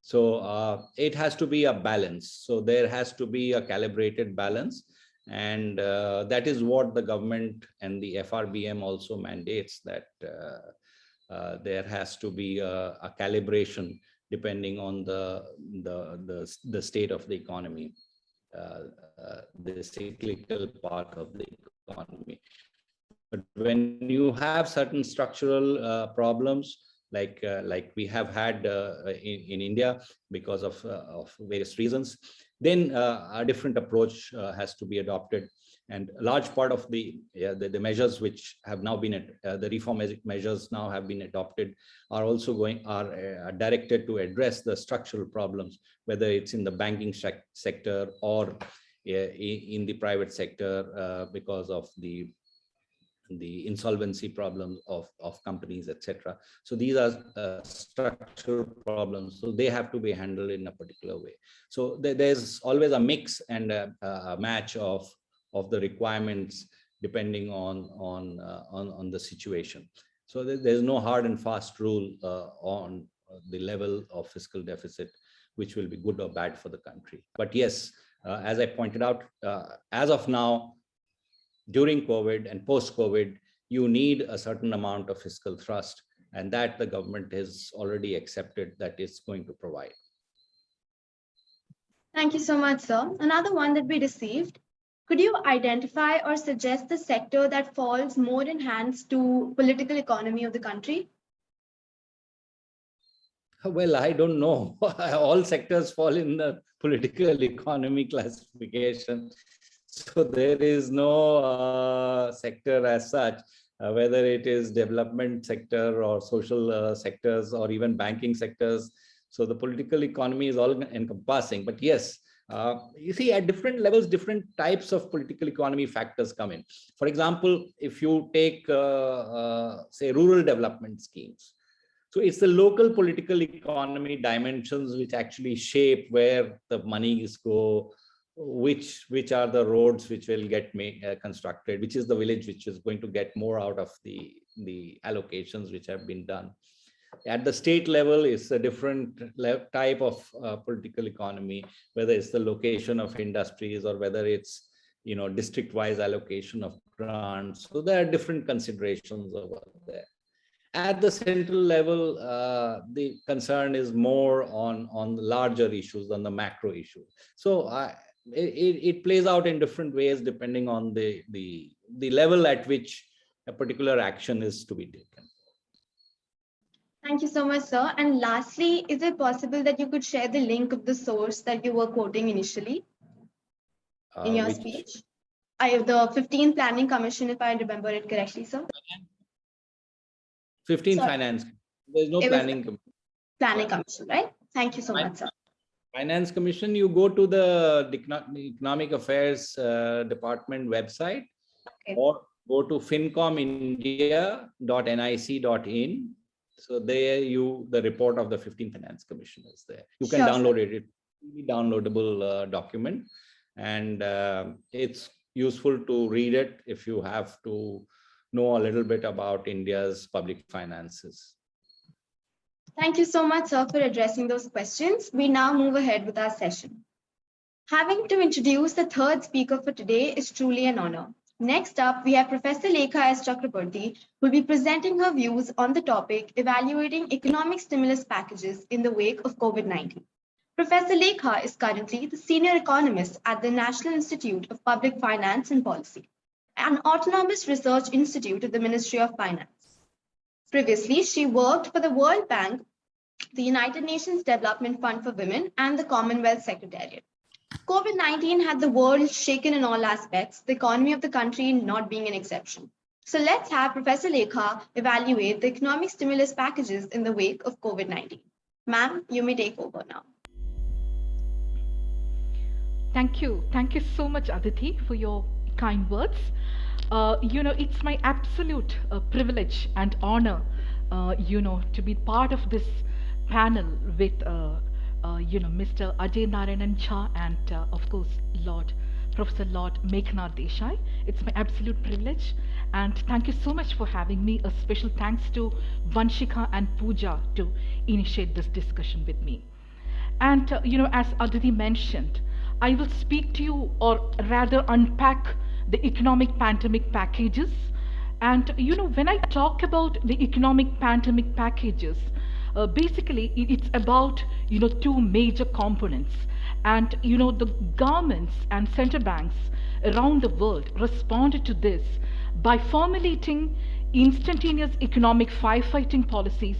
So it has to be a balance. So there has to be a calibrated balance. And that is what the government and the FRBM also mandates, that there has to be a calibration depending on the state of the economy, the cyclical part of the economy. But when you have certain structural problems, like we have had in India because of various reasons, then a different approach has to be adopted. And a large part of the measures which have now been the reform measures now have been adopted are also directed to address the structural problems, whether it's in the banking sector or in the private sector, because of the insolvency problems of companies, etc. So these are structural problems. So they have to be handled in a particular way. So there's always a mix and a match of the requirements depending on the situation. So there's no hard and fast rule on the level of fiscal deficit, which will be good or bad for the country. But yes, as I pointed out, as of now, during COVID and post-COVID, you need a certain amount of fiscal thrust, and that the government has already accepted that it's going to provide. Thank you so much, sir. Another one that we received: could you identify or suggest the sector that falls more in hands to political economy of the country? Well, I don't know. All sectors fall in the political economy classification. So there is no sector as such, whether it is development sector or social sectors or even banking sectors. So the political economy is all encompassing. But yes, you see, at different levels, different types of political economy factors come in. For example, if you take, say, rural development schemes. So it's the local political economy dimensions which actually shape where the monies go, which are the roads which will get constructed, which is the village which is going to get more out of the allocations which have been done. At the state level, it's a different type of political economy, whether it's the location of industries or whether it's, district-wise allocation of grants. So there are different considerations over there. At the central level, the concern is more on the larger issues than the macro issues. So it plays out in different ways depending on the level at which a particular action is to be taken. Thank you so much, sir. And lastly, is it possible that you could share the link of the source that you were quoting initially in your speech? I have the 15th Planning Commission, if I remember it correctly, sir. 15th Finance. There's no Planning Commission. Planning Commission, right? Thank you so much, sir. Finance Commission, you go to the Economic Affairs Department website, or go to fincomindia.nic.in. So there the report of the 15th Finance Commission is there. You can download it. It's a downloadable document, and it's useful to read it if you have to know a little bit about India's public finances. Thank you so much, sir, for addressing those questions. We now move ahead with our session. Having to introduce the third speaker for today is truly an honor. Next up, we have Professor Éclat S. Chakraborty, who will be presenting her views on the topic, evaluating economic stimulus packages in the wake of COVID-19. Professor Éclat is currently the senior economist at the National Institute of Public Finance and Policy, an autonomous research institute of the Ministry of Finance. Previously, she worked for the World Bank, the United Nations Development Fund for Women, and the Commonwealth Secretariat. COVID-19 had the world shaken in all aspects, the economy of the country not being an exception. So let's have Professor Éclat evaluate the economic stimulus packages in the wake of COVID-19. Ma'am, you may take over now. Thank you. Thank you so much, Aditi, for your kind words. It's my absolute privilege and honor, to be part of this panel with, Mr. Ajay Narayan Jha and, of course, Professor Lord Meghnad Desai. It's my absolute privilege. And thank you so much for having me. A special thanks to Vanshika and Pooja to initiate this discussion with me. And, as Aditi mentioned, I will speak to you, or rather unpack, the economic pandemic packages. And when I talk about the economic pandemic packages, basically it's about two major components. And the governments and central banks around the world responded to this by formulating instantaneous economic firefighting policies,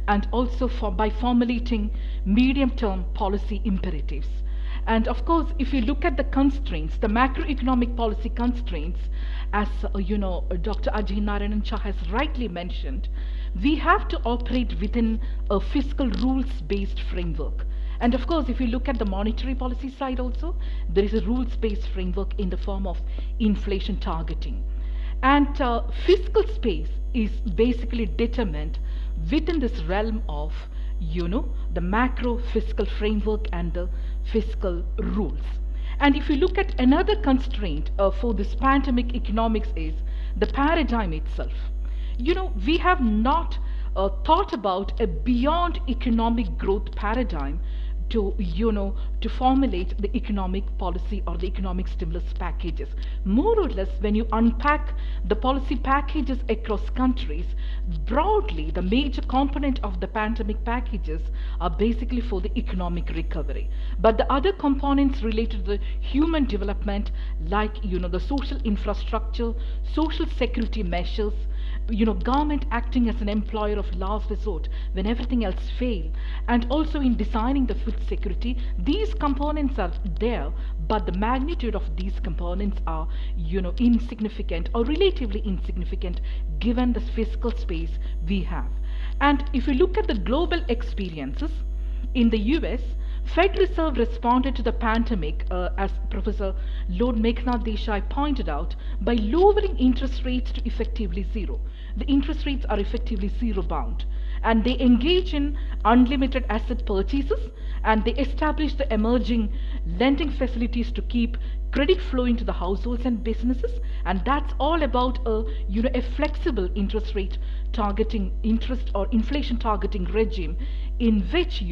and also by formulating medium-term policy imperatives. And of course, if you look at the constraints, the macroeconomic policy constraints, as Dr. Ajay Narayan Jha has rightly mentioned, we have to operate within a fiscal rules-based framework. And of course, if you look at the monetary policy side also, there is a rules-based framework in the form of inflation targeting. And fiscal space is basically determined within this realm of the macro fiscal framework and the fiscal rules. And if you look at another constraint for this pandemic economics is the paradigm itself. We have not thought about a beyond economic growth paradigm to formulate the economic policy or the economic stimulus packages. More or less, when you unpack the policy packages across countries, broadly the major component of the pandemic packages are basically for the economic recovery. But the other components related to the human development, like the social infrastructure, social security measures, government acting as an employer of last resort when everything else fails, and also in designing the food security, these components are there, but the magnitude of these components are insignificant or relatively insignificant given the fiscal space we have. And if you look at the global experiences, in the US, Fed Reserve responded to the pandemic, as Professor Lord Meghnad Desai pointed out, by lowering interest rates to effectively zero. The interest rates are effectively zero bound, and they engage in unlimited asset purchases, and they establish the emerging lending facilities to keep credit flowing to the households and businesses. And that's all about a flexible interest rate targeting, interest or inflation targeting regime, in which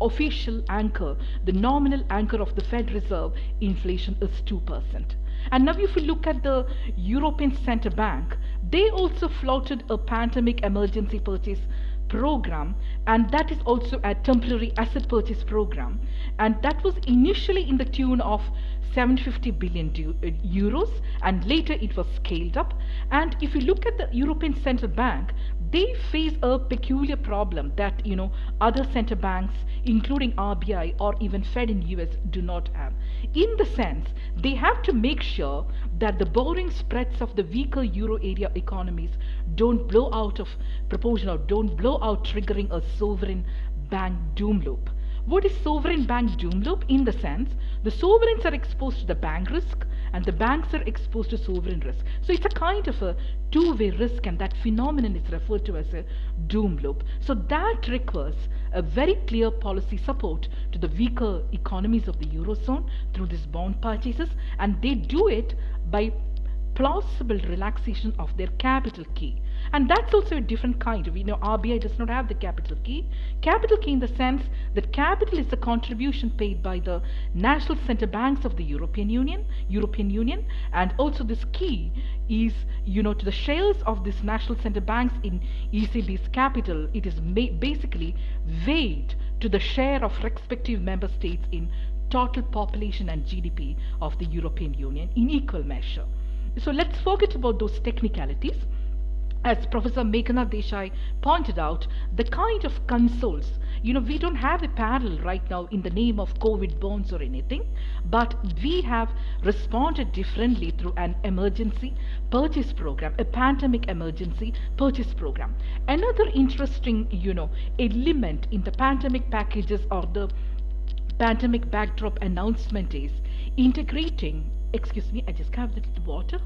official anchor, the nominal anchor of the Fed Reserve, inflation is 2%. And now if you look at the European Central Bank, they also floated a pandemic emergency purchase program, and that is also a temporary asset purchase program, and that was initially in the tune of 750 billion euros, and later it was scaled up. And if you look at the European Central Bank, they face a peculiar problem that other central banks, including RBI or even Fed in US, do not have. In the sense, they have to make sure that the borrowing spreads of the weaker euro area economies don't blow out of proportion or don't blow out, triggering a sovereign bank doom loop. What is sovereign bank doom loop? In the sense, the sovereigns are exposed to the bank risk and the banks are exposed to sovereign risk. So it's a kind of a two-way risk, and that phenomenon is referred to as a doom loop. So that requires a very clear policy support to the weaker economies of the Eurozone through these bond purchases, and they do it by plausible relaxation of their capital key. And that's also a different kind of, RBI does not have the capital key. Capital key in the sense that capital is the contribution paid by the national central banks of the European Union, and also this key is, to the shares of these national central banks in ECB's capital. It is basically weighed to the share of respective member states in total population and GDP of the European Union in equal measure. So let's forget about those technicalities. As Professor Meghnad Desai pointed out, the kind of consoles, we don't have a parallel right now in the name of COVID bonds or anything, but we have responded differently through an emergency purchase program, a pandemic emergency purchase program. Another interesting, element in the pandemic packages or the pandemic backdrop announcement is integrating, excuse me, I just have a little water.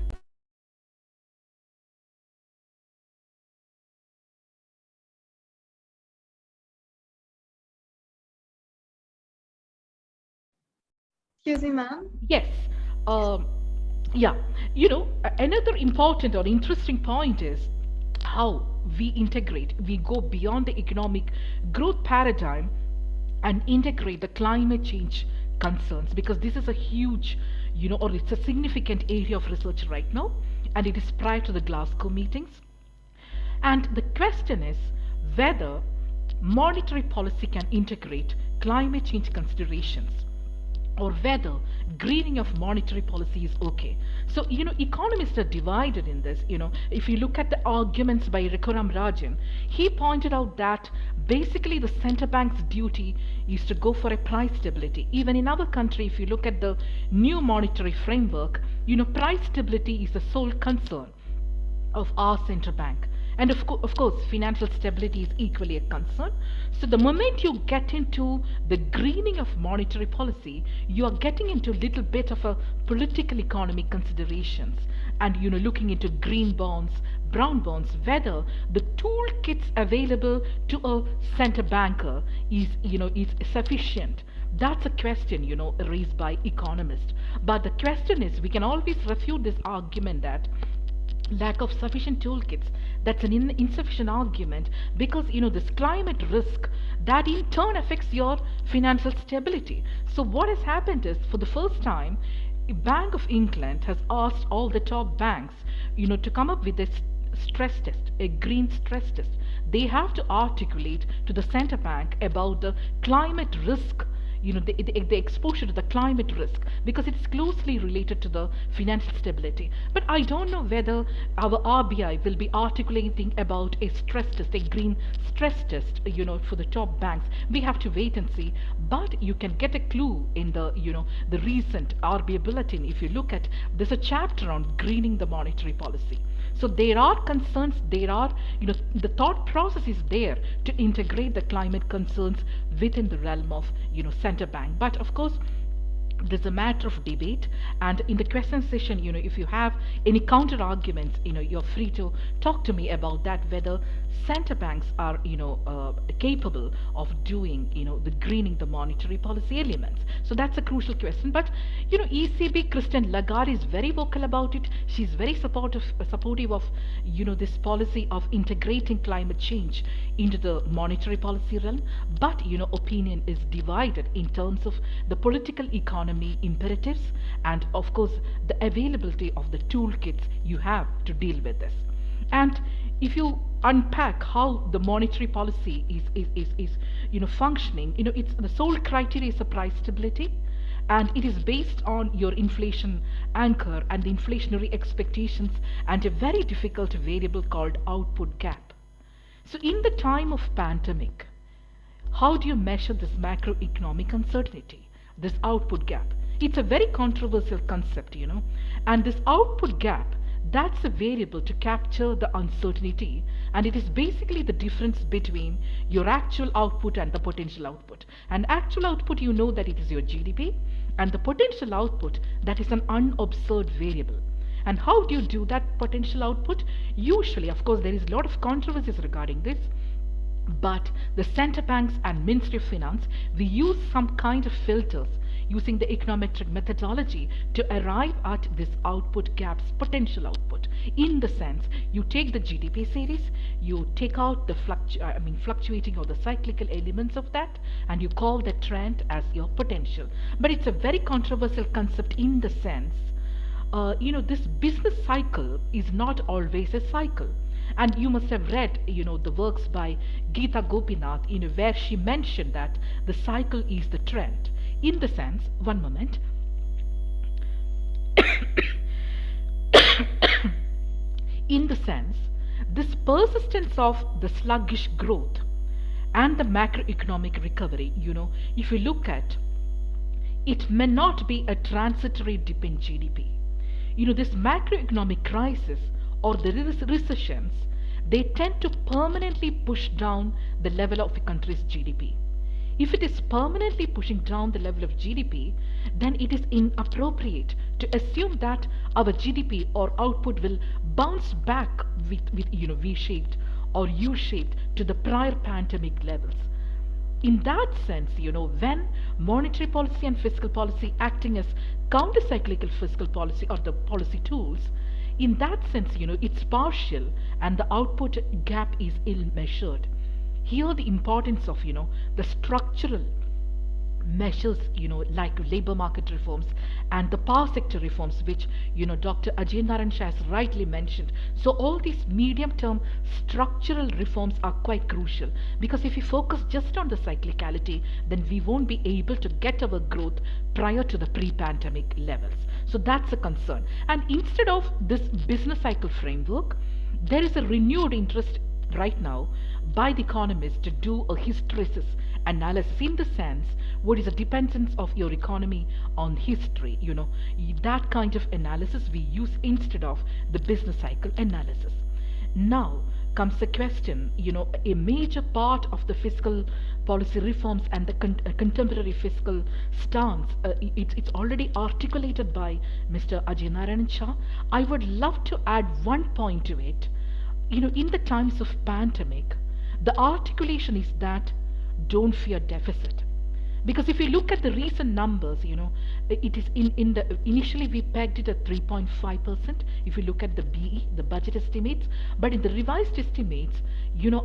Excuse me, ma'am. Yes. Yeah. Another important or interesting point is how we integrate, we go beyond the economic growth paradigm and integrate the climate change concerns, because this is a huge, or it's a significant area of research right now, and it is prior to the Glasgow meetings. And the question is whether monetary policy can integrate climate change considerations, or whether greening of monetary policy is okay. So, economists are divided in this. If you look at the arguments by Rikuram Rajan, he pointed out that basically the central bank's duty is to go for a price stability. Even in our country, if you look at the new monetary framework, price stability is the sole concern of our central bank. And of course, financial stability is equally a concern. So the moment you get into the greening of monetary policy, you are getting into a little bit of a political economy considerations, and looking into green bonds, brown bonds, whether the toolkits available to a center banker is sufficient. That's a question, raised by economists. But the question is, we can always refute this argument that lack of sufficient toolkits, that's an insufficient argument, because this climate risk that in turn affects your financial stability. So what has happened is, for the first time, Bank of England has asked all the top banks to come up with a stress test, a green stress test. They have to articulate to the center bank about the climate risk, the exposure to the climate risk, because it's closely related to the financial stability. But I don't know whether our RBI will be articulating about a stress test, a green stress test, for the top banks. We have to wait and see. But you can get a clue in the, the recent RBI bulletin. If you look at, there's a chapter on greening the monetary policy. So there are concerns, there are, the thought process is there to integrate the climate concerns within the realm of, center bank. But of course, there's a matter of debate, and in the question session, if you have any counter arguments, you're free to talk to me about that, whether center banks are, capable of doing, the greening the monetary policy elements. So that's a crucial question. But, ECB, Christine Lagarde is very vocal about it. She's very supportive of, this policy of integrating climate change into the monetary policy realm. But, opinion is divided in terms of the political economy imperatives, and of course the availability of the toolkits you have to deal with this. And if you unpack how the monetary policy is functioning, it's the sole criteria is a price stability, and it is based on your inflation anchor and the inflationary expectations, and a very difficult variable called output gap. So in the time of pandemic, how do you measure this macroeconomic uncertainty, this output gap? It's a very controversial concept, and this output gap, that's a variable to capture the uncertainty, and it is basically the difference between your actual output and the potential output. And actual output, that it is your GDP, and the potential output, that is an unobserved variable. And how do you do that potential output? Usually, of course, there is a lot of controversies regarding this, but the center banks and Ministry of Finance, we use some kind of filters using the econometric methodology to arrive at this output gap's potential output. In the sense, you take the GDP series, you take out the fluctuating or the cyclical elements of that, and you call the trend as your potential. But it's a very controversial concept in the sense, this business cycle is not always a cycle. And you must have read, the works by Geeta Gopinath, where she mentioned that the cycle is the trend. In the sense, one moment, in the sense, this persistence of the sluggish growth and the macroeconomic recovery, if you look at, it may not be a transitory dip in GDP. This macroeconomic crisis or the recessions, they tend to permanently push down the level of a country's GDP. If it is permanently pushing down the level of GDP, then it is inappropriate to assume that our GDP or output will bounce back with V-shaped or U-shaped to the prior pandemic levels. In that sense, when monetary policy and fiscal policy acting as counter-cyclical fiscal policy or the policy tools, in that sense, it's partial and the output gap is ill measured. Here the importance of, the structural measures, like labor market reforms and the power sector reforms, which, Dr. Ajay Narayan Shah has rightly mentioned. So all these medium-term structural reforms are quite crucial, because if we focus just on the cyclicality, then we won't be able to get our growth prior to the pre-pandemic levels. So that's a concern. And instead of this business cycle framework, there is a renewed interest right now by the economists to do a hysteresis analysis, in the sense, what is the dependence of your economy on history, that kind of analysis we use instead of the business cycle analysis. Now comes the question, a major part of the fiscal policy reforms and the contemporary fiscal stance, it's already articulated by Mr. Ajay Narayan Shah. I would love to add one point to it. In the times of pandemic, the articulation is that don't fear deficit. Because if you look at the recent numbers, it is initially we pegged it at 3.5%. If you look at the BE, the budget estimates, but in the revised estimates,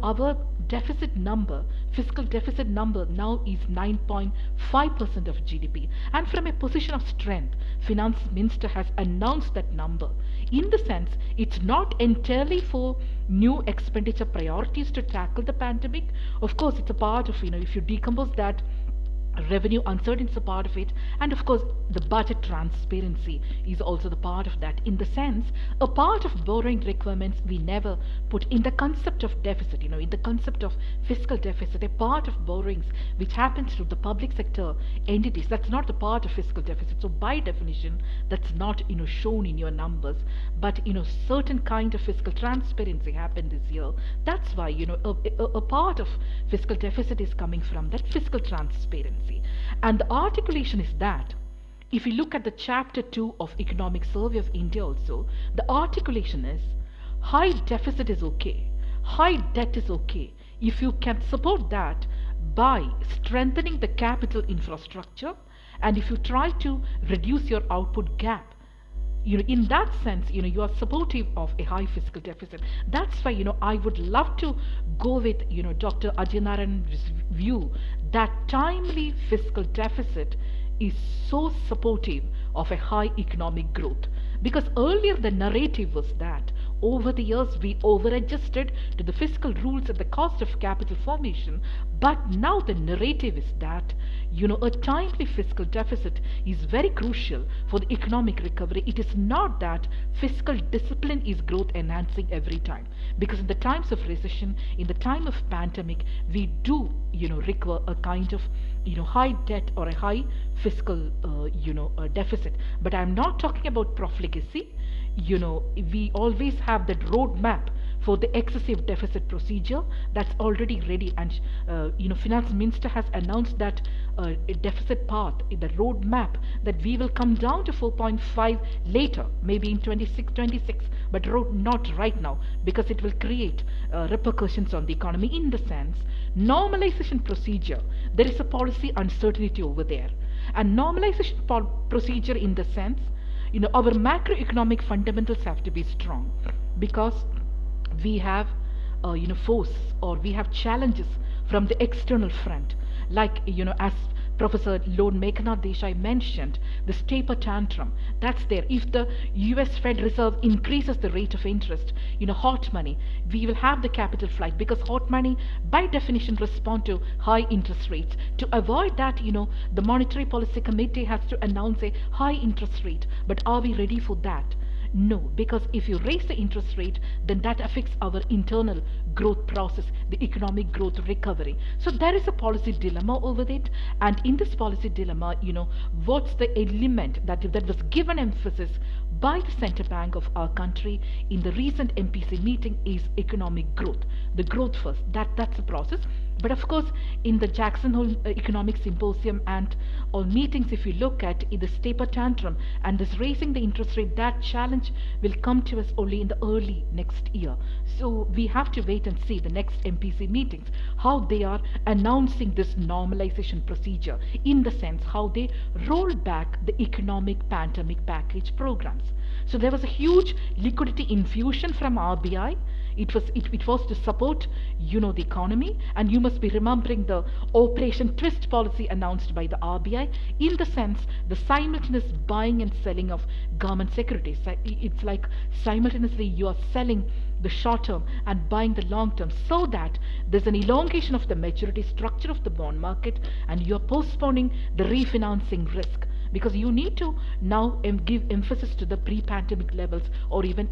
our deficit number, fiscal deficit number now is 9.5% of GDP. And from a position of strength, Finance Minister has announced that number. In the sense, it's not entirely for new expenditure priorities to tackle the pandemic. Of course, it's a part of, if you decompose that, revenue uncertainty is a part of it, and of course the budget transparency is also the part of that. In the sense, a part of borrowing requirements we never put in the concept of deficit, in the concept of fiscal deficit, a part of borrowings which happens through the public sector entities, that's not the part of fiscal deficit. So by definition, that's not shown in your numbers, but certain kind of fiscal transparency happened this year. That's why a part of fiscal deficit is coming from that fiscal transparency. And the articulation is that, if you look at the chapter 2 of Economic Survey of India also, the articulation is high deficit is okay, high debt is okay, if you can support that by strengthening the capital infrastructure, and if you try to reduce your output gap, in that sense, you are supportive of a high fiscal deficit. That's why, I would love to go with, Dr. Ajay Narayan's view that timely fiscal deficit is so supportive of a high economic growth. Because earlier the narrative was that over the years we over-adjusted to the fiscal rules at the cost of capital formation, but now the narrative is that a timely fiscal deficit is very crucial for the economic recovery. It is not that fiscal discipline is growth enhancing every time, because in the times of recession, in the time of pandemic, we do require a kind of high debt or a high fiscal deficit. But I'm not talking about profligacy. We always have that roadmap for the excessive deficit procedure that's already ready, and Finance Minister has announced that a deficit path, the roadmap, that we will come down to 4.5 later, maybe in 26, but not right now, because it will create repercussions on the economy. In the sense, normalization procedure, there is a policy uncertainty over there, and normalization procedure in the sense, our macroeconomic fundamentals have to be strong, because we have force, or we have challenges from the external front, like as Professor Lord Meghnad Desai mentioned, the taper tantrum, that's there. If the US Fed Reserve increases the rate of interest, hot money, we will have the capital flight, because hot money by definition respond to high interest rates. To avoid that, the Monetary Policy Committee has to announce a high interest rate. But are we ready for that? No, because if you raise the interest rate, then that affects our internal growth process, the economic growth recovery. So there is a policy dilemma over it, and in this policy dilemma, what's the element that was given emphasis by the Central Bank of our country in the recent MPC meeting is economic growth. The growth first, that's a process. But of course, in the Jackson Hole Economic Symposium and all meetings, if you look at this taper tantrum and this raising the interest rate, that challenge will come to us only in the early next year. So we have to wait and see the next MPC meetings, how they are announcing this normalization procedure, in the sense how they roll back the economic pandemic package programs. So there was a huge liquidity infusion from RBI, It was to support, the economy. And you must be remembering the Operation Twist policy announced by the RBI, in the sense the simultaneous buying and selling of government securities. It's like simultaneously you are selling the short term and buying the long term, so that there's an elongation of the maturity structure of the bond market, and you're postponing the refinancing risk, because you need to now give emphasis to the pre-pandemic levels, or even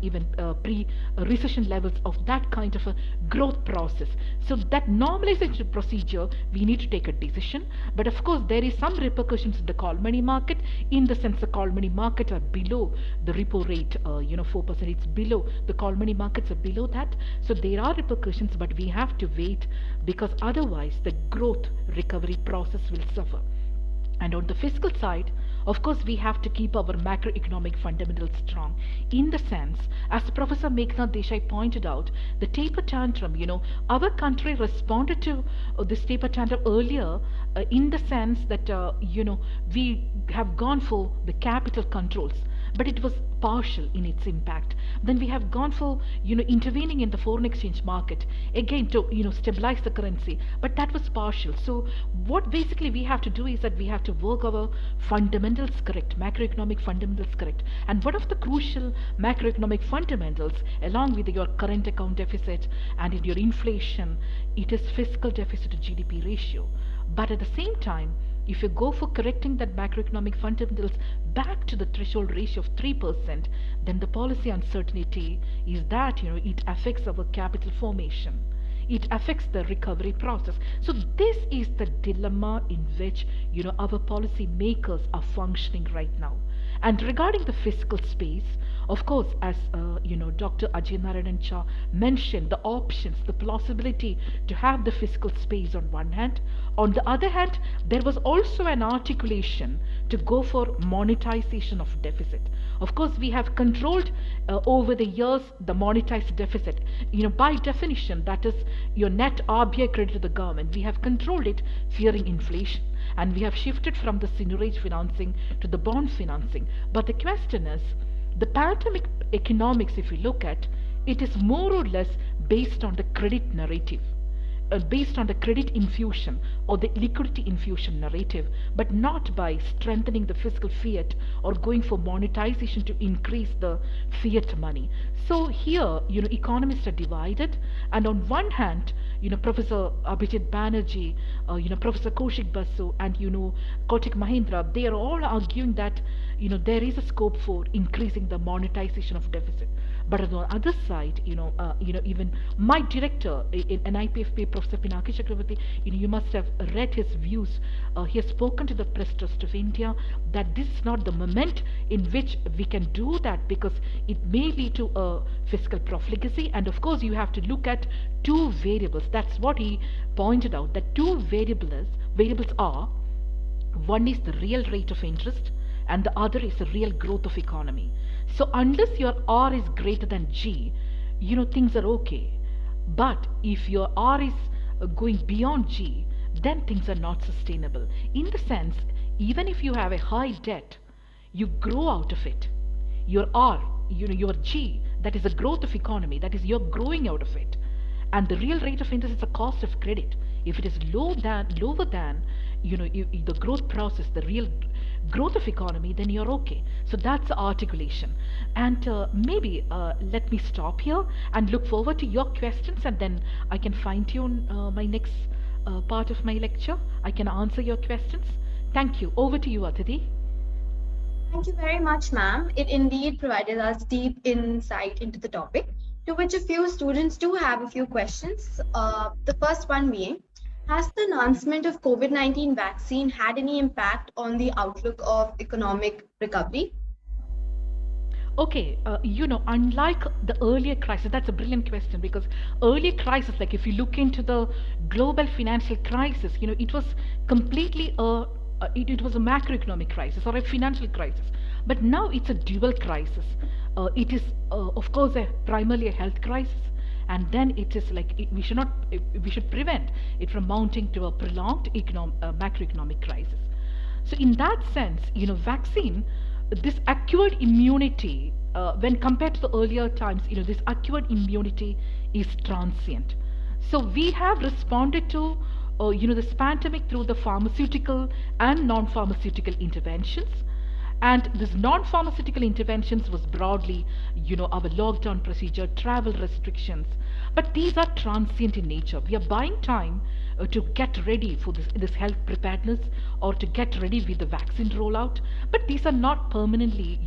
pre-recession levels of that kind of a growth process. So that normalization procedure, we need to take a decision. But of course, there is some repercussions in the call money market, in the sense the call money market are below the repo rate, 4%. It's below, the call money markets are below that. So there are repercussions, but we have to wait, because otherwise the growth recovery process will suffer. And on the fiscal side, of course, we have to keep our macroeconomic fundamentals strong, in the sense, as Professor Meghnad Desai pointed out, the taper tantrum, our country responded to this taper tantrum earlier, in the sense that, we have gone for the capital controls, but it was partial in its impact. Then we have gone for, intervening in the foreign exchange market, again to, stabilize the currency, but that was partial. So what basically we have to do is that we have to work our fundamentals correct, macroeconomic fundamentals correct. And one of the crucial macroeconomic fundamentals, along with your current account deficit and in your inflation, it is fiscal deficit to GDP ratio. But at the same time, if you go for correcting that macroeconomic fundamentals back to the threshold ratio of 3%, then the policy uncertainty is that, it affects our capital formation. It affects the recovery process. So this is the dilemma in which, our policy makers are functioning right now. And regarding the fiscal space, of course, as Dr. Ajay Narayan Jha mentioned, the options, the possibility to have the fiscal space on one hand. On the other hand, there was also an articulation to go for monetization of deficit. Of course, we have controlled over the years the monetized deficit. By definition, that is your net RBI credit to the government. We have controlled it, fearing inflation. And we have shifted from the seigniorage financing to the bond financing. But the question is, the pandemic economics, if you look at, it is more or less based on the credit narrative, based on the credit infusion or the liquidity infusion narrative, but not by strengthening the fiscal fiat or going for monetization to increase the fiat money. So here, economists are divided, and on one hand, Professor Abhijit Banerjee, Professor Kaushik Basu, and Kautik Mahindra, they are all arguing that there is a scope for increasing the monetization of deficit. But on the other side, even my director in NIPFP, Professor Pinaki Chakravarti, you must have read his views. He has spoken to the Press Trust of India that this is not the moment in which we can do that, because it may lead to a fiscal profligacy. And of course, you have to look at two variables. That's what he pointed out, that two variables are, one is the real rate of interest, and the other is the real growth of economy. So unless your R is greater than G, things are okay. But if your R is going beyond G, then things are not sustainable. In the sense, even if you have a high debt, you grow out of it. Your R, your G, that is the growth of economy, that is you're growing out of it. And the real rate of interest is the cost of credit. If it is lower than the growth process, the real growth of economy, then you're okay. So that's the articulation. And maybe let me stop here and look forward to your questions, and then I can fine tune my next part of my lecture. I can answer your questions. Thank you. Over to you, Aditi. Thank you very much, ma'am. It indeed provided us deep insight into the topic, to which a few students do have a few questions. The first one being, has the announcement of COVID-19 vaccine had any impact on the outlook of economic recovery? Okay, unlike the earlier crisis, that's a brilliant question, because earlier crisis, like if you look into the global financial crisis, it was completely it was a macroeconomic crisis or a financial crisis. But now it's a dual crisis. It is, of course, primarily a health crisis. And then it is like we should prevent it from mounting to a prolonged macroeconomic crisis. So in that sense, vaccine, this acquired immunity, when compared to the earlier times, this acquired immunity is transient. So we have responded to, this pandemic through the pharmaceutical and non-pharmaceutical interventions. And this non-pharmaceutical interventions was broadly, our lockdown procedure, travel restrictions. But these are transient in nature. We are buying time to get ready for this health preparedness, or to get ready with the vaccine rollout. But these are not permanently,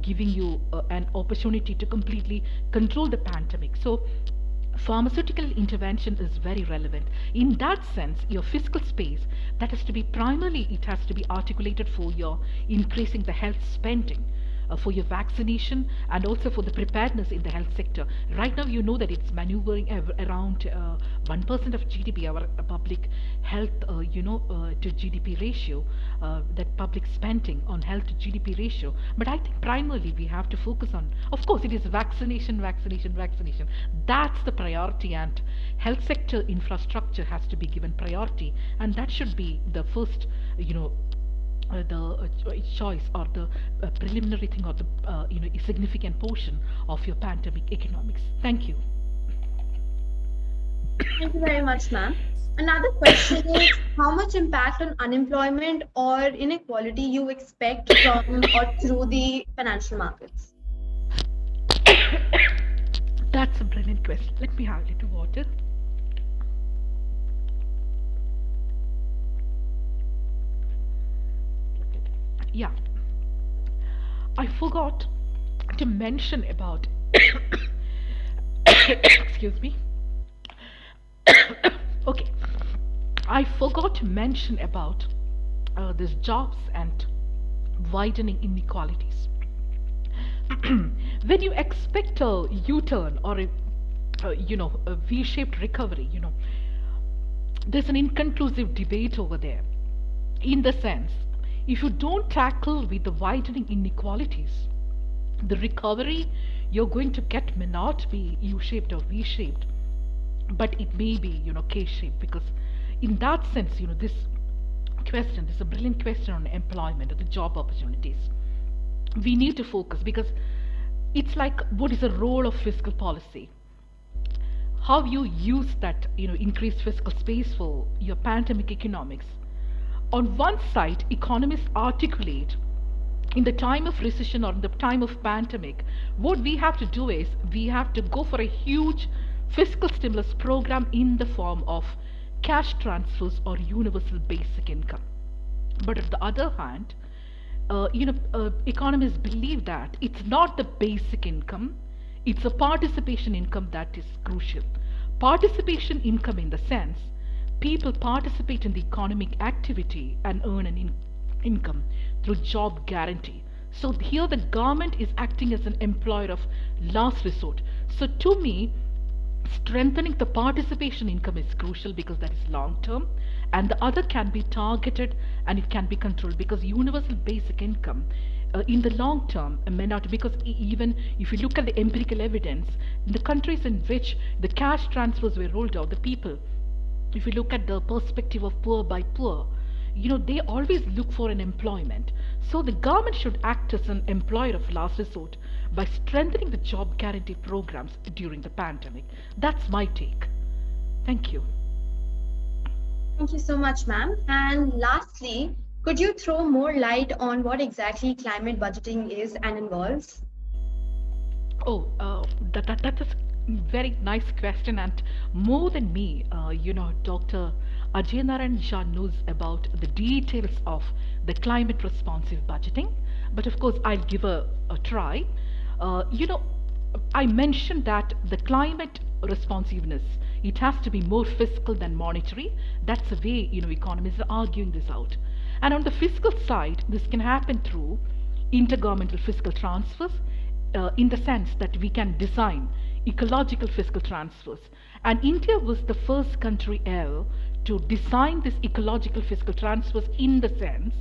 giving you an opportunity to completely control the pandemic. So pharmaceutical intervention is very relevant. In that sense, your fiscal space, that has to be primarily, it has to be articulated for your increasing the health spending, for your vaccination, and also for the preparedness in the health sector. Right now, that it's maneuvering around 1% of GDP, our public health, to GDP ratio, that public spending on health to GDP ratio. But I think primarily we have to focus on, of course, it is vaccination. That's the priority, and health sector infrastructure has to be given priority, and that should be the first, the choice, or the preliminary thing, or the significant portion of your pandemic economics. Thank you. Thank you very much, ma'am. Another question is, how much impact on unemployment or inequality you expect from or through the financial markets? That's a brilliant question. Let me have a little water. Yeah, I forgot to mention about excuse me. Okay, I forgot to mention about this jobs and widening inequalities. When you expect a U-turn, or a V-shaped recovery, there's an inconclusive debate over there. In the sense, if you don't tackle with the widening inequalities, the recovery you're going to get may not be U-shaped or V-shaped, but it may be, K-shaped. Because in that sense, this is a brilliant question on employment or the job opportunities. We need to focus, because it's like, what is the role of fiscal policy? How you use that, increased fiscal space for your pandemic economics. On one side, economists articulate, in the time of recession or in the time of pandemic, what we have to do is, we have to go for a huge fiscal stimulus program in the form of cash transfers or universal basic income. But on the other hand, economists believe that it's not the basic income, it's a participation income that is crucial. Participation income in the sense, people participate in the economic activity and earn an income through job guarantee. So here the government is acting as an employer of last resort. So to me, strengthening the participation income is crucial, because that is long term, and the other can be targeted and it can be controlled, because universal basic income in the long term may not, because even if you look at the empirical evidence, in the countries in which the cash transfers were rolled out, the people, if you look at the perspective of poor by poor, they always look for an employment. So the government should act as an employer of last resort by strengthening the job guarantee programs during the pandemic. That's my take. Thank you. Thank you so much, ma'am. And lastly, could you throw more light on what exactly climate budgeting is and involves? Oh, that's a very nice question, and more than me, Dr. Ajay Narayan Jha knows about the details of the climate responsive budgeting, but of course I'll give a try. I mentioned that the climate responsiveness, it has to be more fiscal than monetary. That's the way, economists are arguing this out. And on the fiscal side, this can happen through intergovernmental fiscal transfers, in the sense that we can design ecological fiscal transfers. And India was the first country ever to design this ecological fiscal transfers, in the sense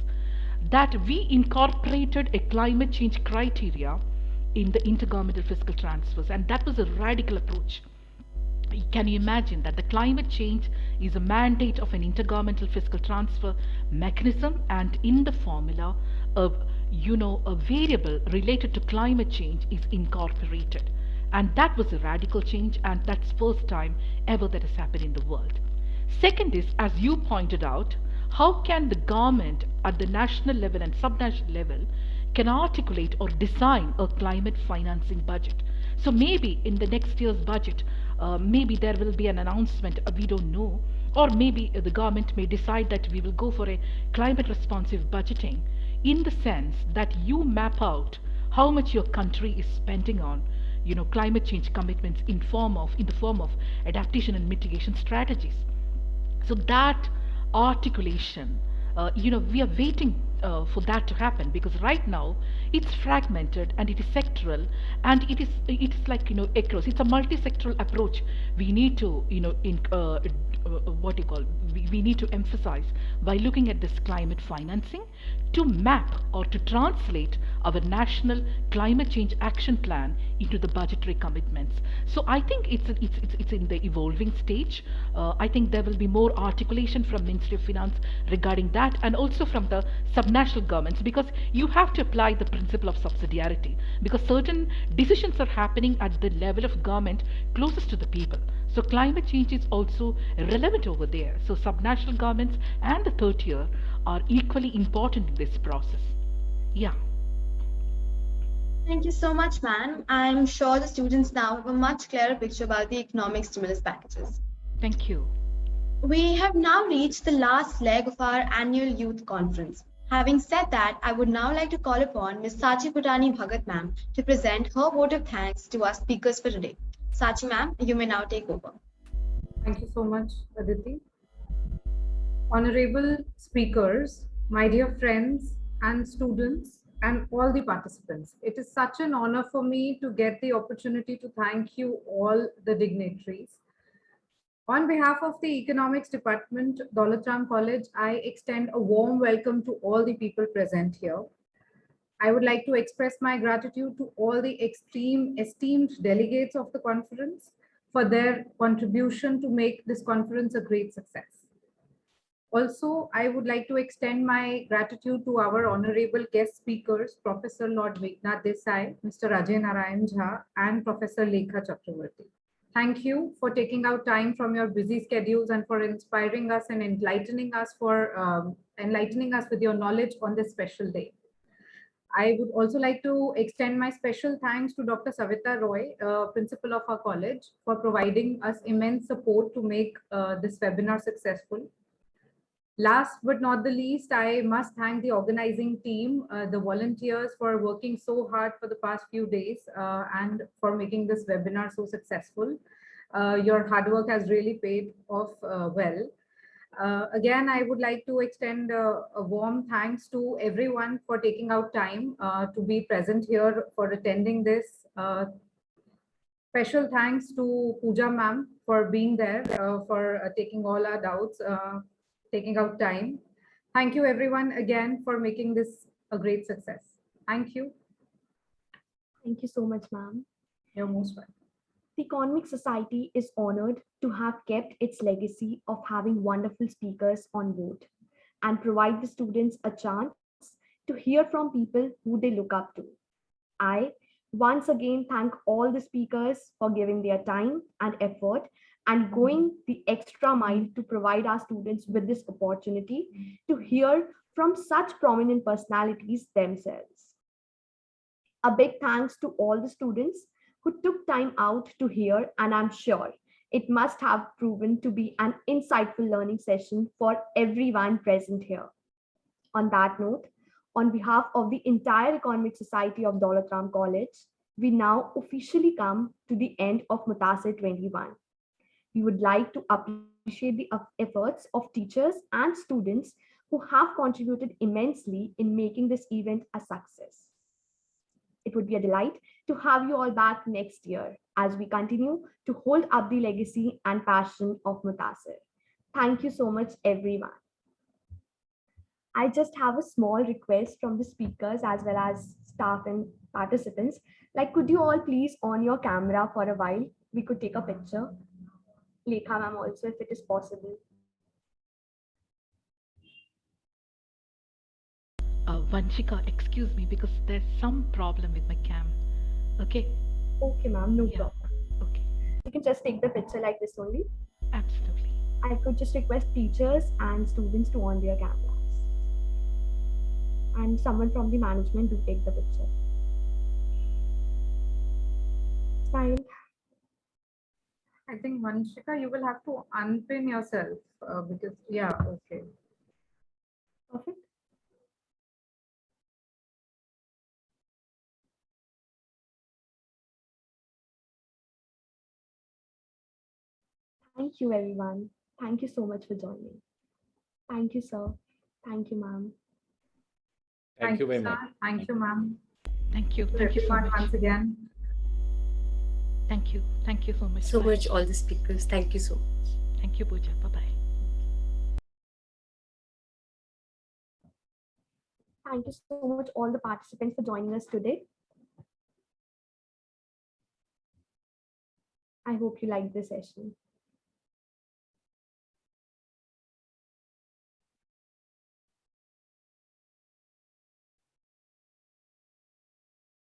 that we incorporated a climate change criteria in the intergovernmental fiscal transfers, and that was a radical approach. Can you imagine that the climate change is a mandate of an intergovernmental fiscal transfer mechanism, and in the formula of a variable related to climate change is incorporated. And that was a radical change, and that's first time ever that has happened in the world. Second is, as you pointed out, how can the government at the national level and subnational level can articulate or design a climate financing budget? So maybe in the next year's budget, maybe there will be an announcement, we don't know, or maybe the government may decide that we will go for a climate responsive budgeting, in the sense that you map out how much your country is spending on climate change commitments in the form of adaptation and mitigation strategies. So that articulation, we are waiting for that to happen, because right now it's fragmented and it is sectoral, and it is like across. It's a multi-sectoral approach. We need to we need to emphasize by looking at this climate financing to map or to translate our national climate change action plan into the budgetary commitments. So I think it's in the evolving stage. I think there will be more articulation from Ministry of Finance regarding that, and also from the subnational governments, because you have to apply the principle of subsidiarity, because certain decisions are happening at the level of government closest to the people. So climate change is also relevant over there. So subnational governments and the third tier are equally important in this process. Yeah. Thank you so much, ma'am. I'm sure the students now have a much clearer picture about the economic stimulus packages. Thank you. We have now reached the last leg of our annual youth conference. Having said that, I would now like to call upon Ms. Sachi Putani Bhagat ma'am to present her vote of thanks to our speakers for today. Sachi ma'am, you may now take over. Thank you so much, Aditi. Honorable speakers, my dear friends and students, and all the participants, it is such an honor for me to get the opportunity to thank you all the dignitaries. On behalf of the Economics Department, Daulat College, I extend a warm welcome to all the people present here. I would like to express my gratitude to all the esteemed delegates of the conference for their contribution to make this conference a great success. Also, I would like to extend my gratitude to our honorable guest speakers, Professor Lord Meghnad Desai, Mr. Ajay Narayan Jha, and Professor Lekha Chakravarti. Thank you for taking out time from your busy schedules and for inspiring us and enlightening us with your knowledge on this special day. I would also like to extend my special thanks to Dr. Savita Roy, principal of our college, for providing us immense support to make this webinar successful. Last but not the least, I must thank the organizing team, the volunteers, for working so hard for the past few days and for making this webinar so successful. Your hard work has really paid off well. Again, I would like to extend a warm thanks to everyone for taking out time to be present here for attending this. Special thanks to Pooja ma'am for being there, for taking all our doubts, taking out time. Thank you everyone again for making this a great success. Thank you. Thank you so much, ma'am. You're most welcome. The Economic Society is honored to have kept its legacy of having wonderful speakers on board and provide the students a chance to hear from people who they look up to. I once again thank all the speakers for giving their time and effort and going the extra mile to provide our students with this opportunity to hear from such prominent personalities themselves. A big thanks to all the students who took time out to hear, and I'm sure it must have proven to be an insightful learning session for everyone present here. On that note, on behalf of the entire Economic Society of Daulat College, we now officially come to the end of MUTASIR' 21. We would like to appreciate the efforts of teachers and students who have contributed immensely in making this event a success. It would be a delight to have you all back next year as we continue to hold up the legacy and passion of MUTASIR'. Thank you so much, everyone. I just have a small request from the speakers as well as staff and participants. Like, could you all please on your camera for a while? We could take a picture. Lekha ma'am also, if it is possible. Vanshika, excuse me, because there's some problem with my cam. Okay? Okay, ma'am, no Yeah. problem. Okay. You can just take the picture like this only. Absolutely. I could just request teachers and students to on their cameras. And someone from the management to take the picture. Fine. I think Vanshika, you will have to unpin yourself because, yeah, okay. Perfect. Thank you, everyone. Thank you so much for joining. Thank you, sir. Thank you, ma'am. Thank you very sir. much. Thank you, ma'am. Thank you. To Thank you so everyone much. once again. Thank you. Thank you so much. So Bye. much, all the speakers. Thank you so much. Thank you, Pooja. Bye-bye. Thank you so much, all the participants, for joining us today. I hope you liked this session.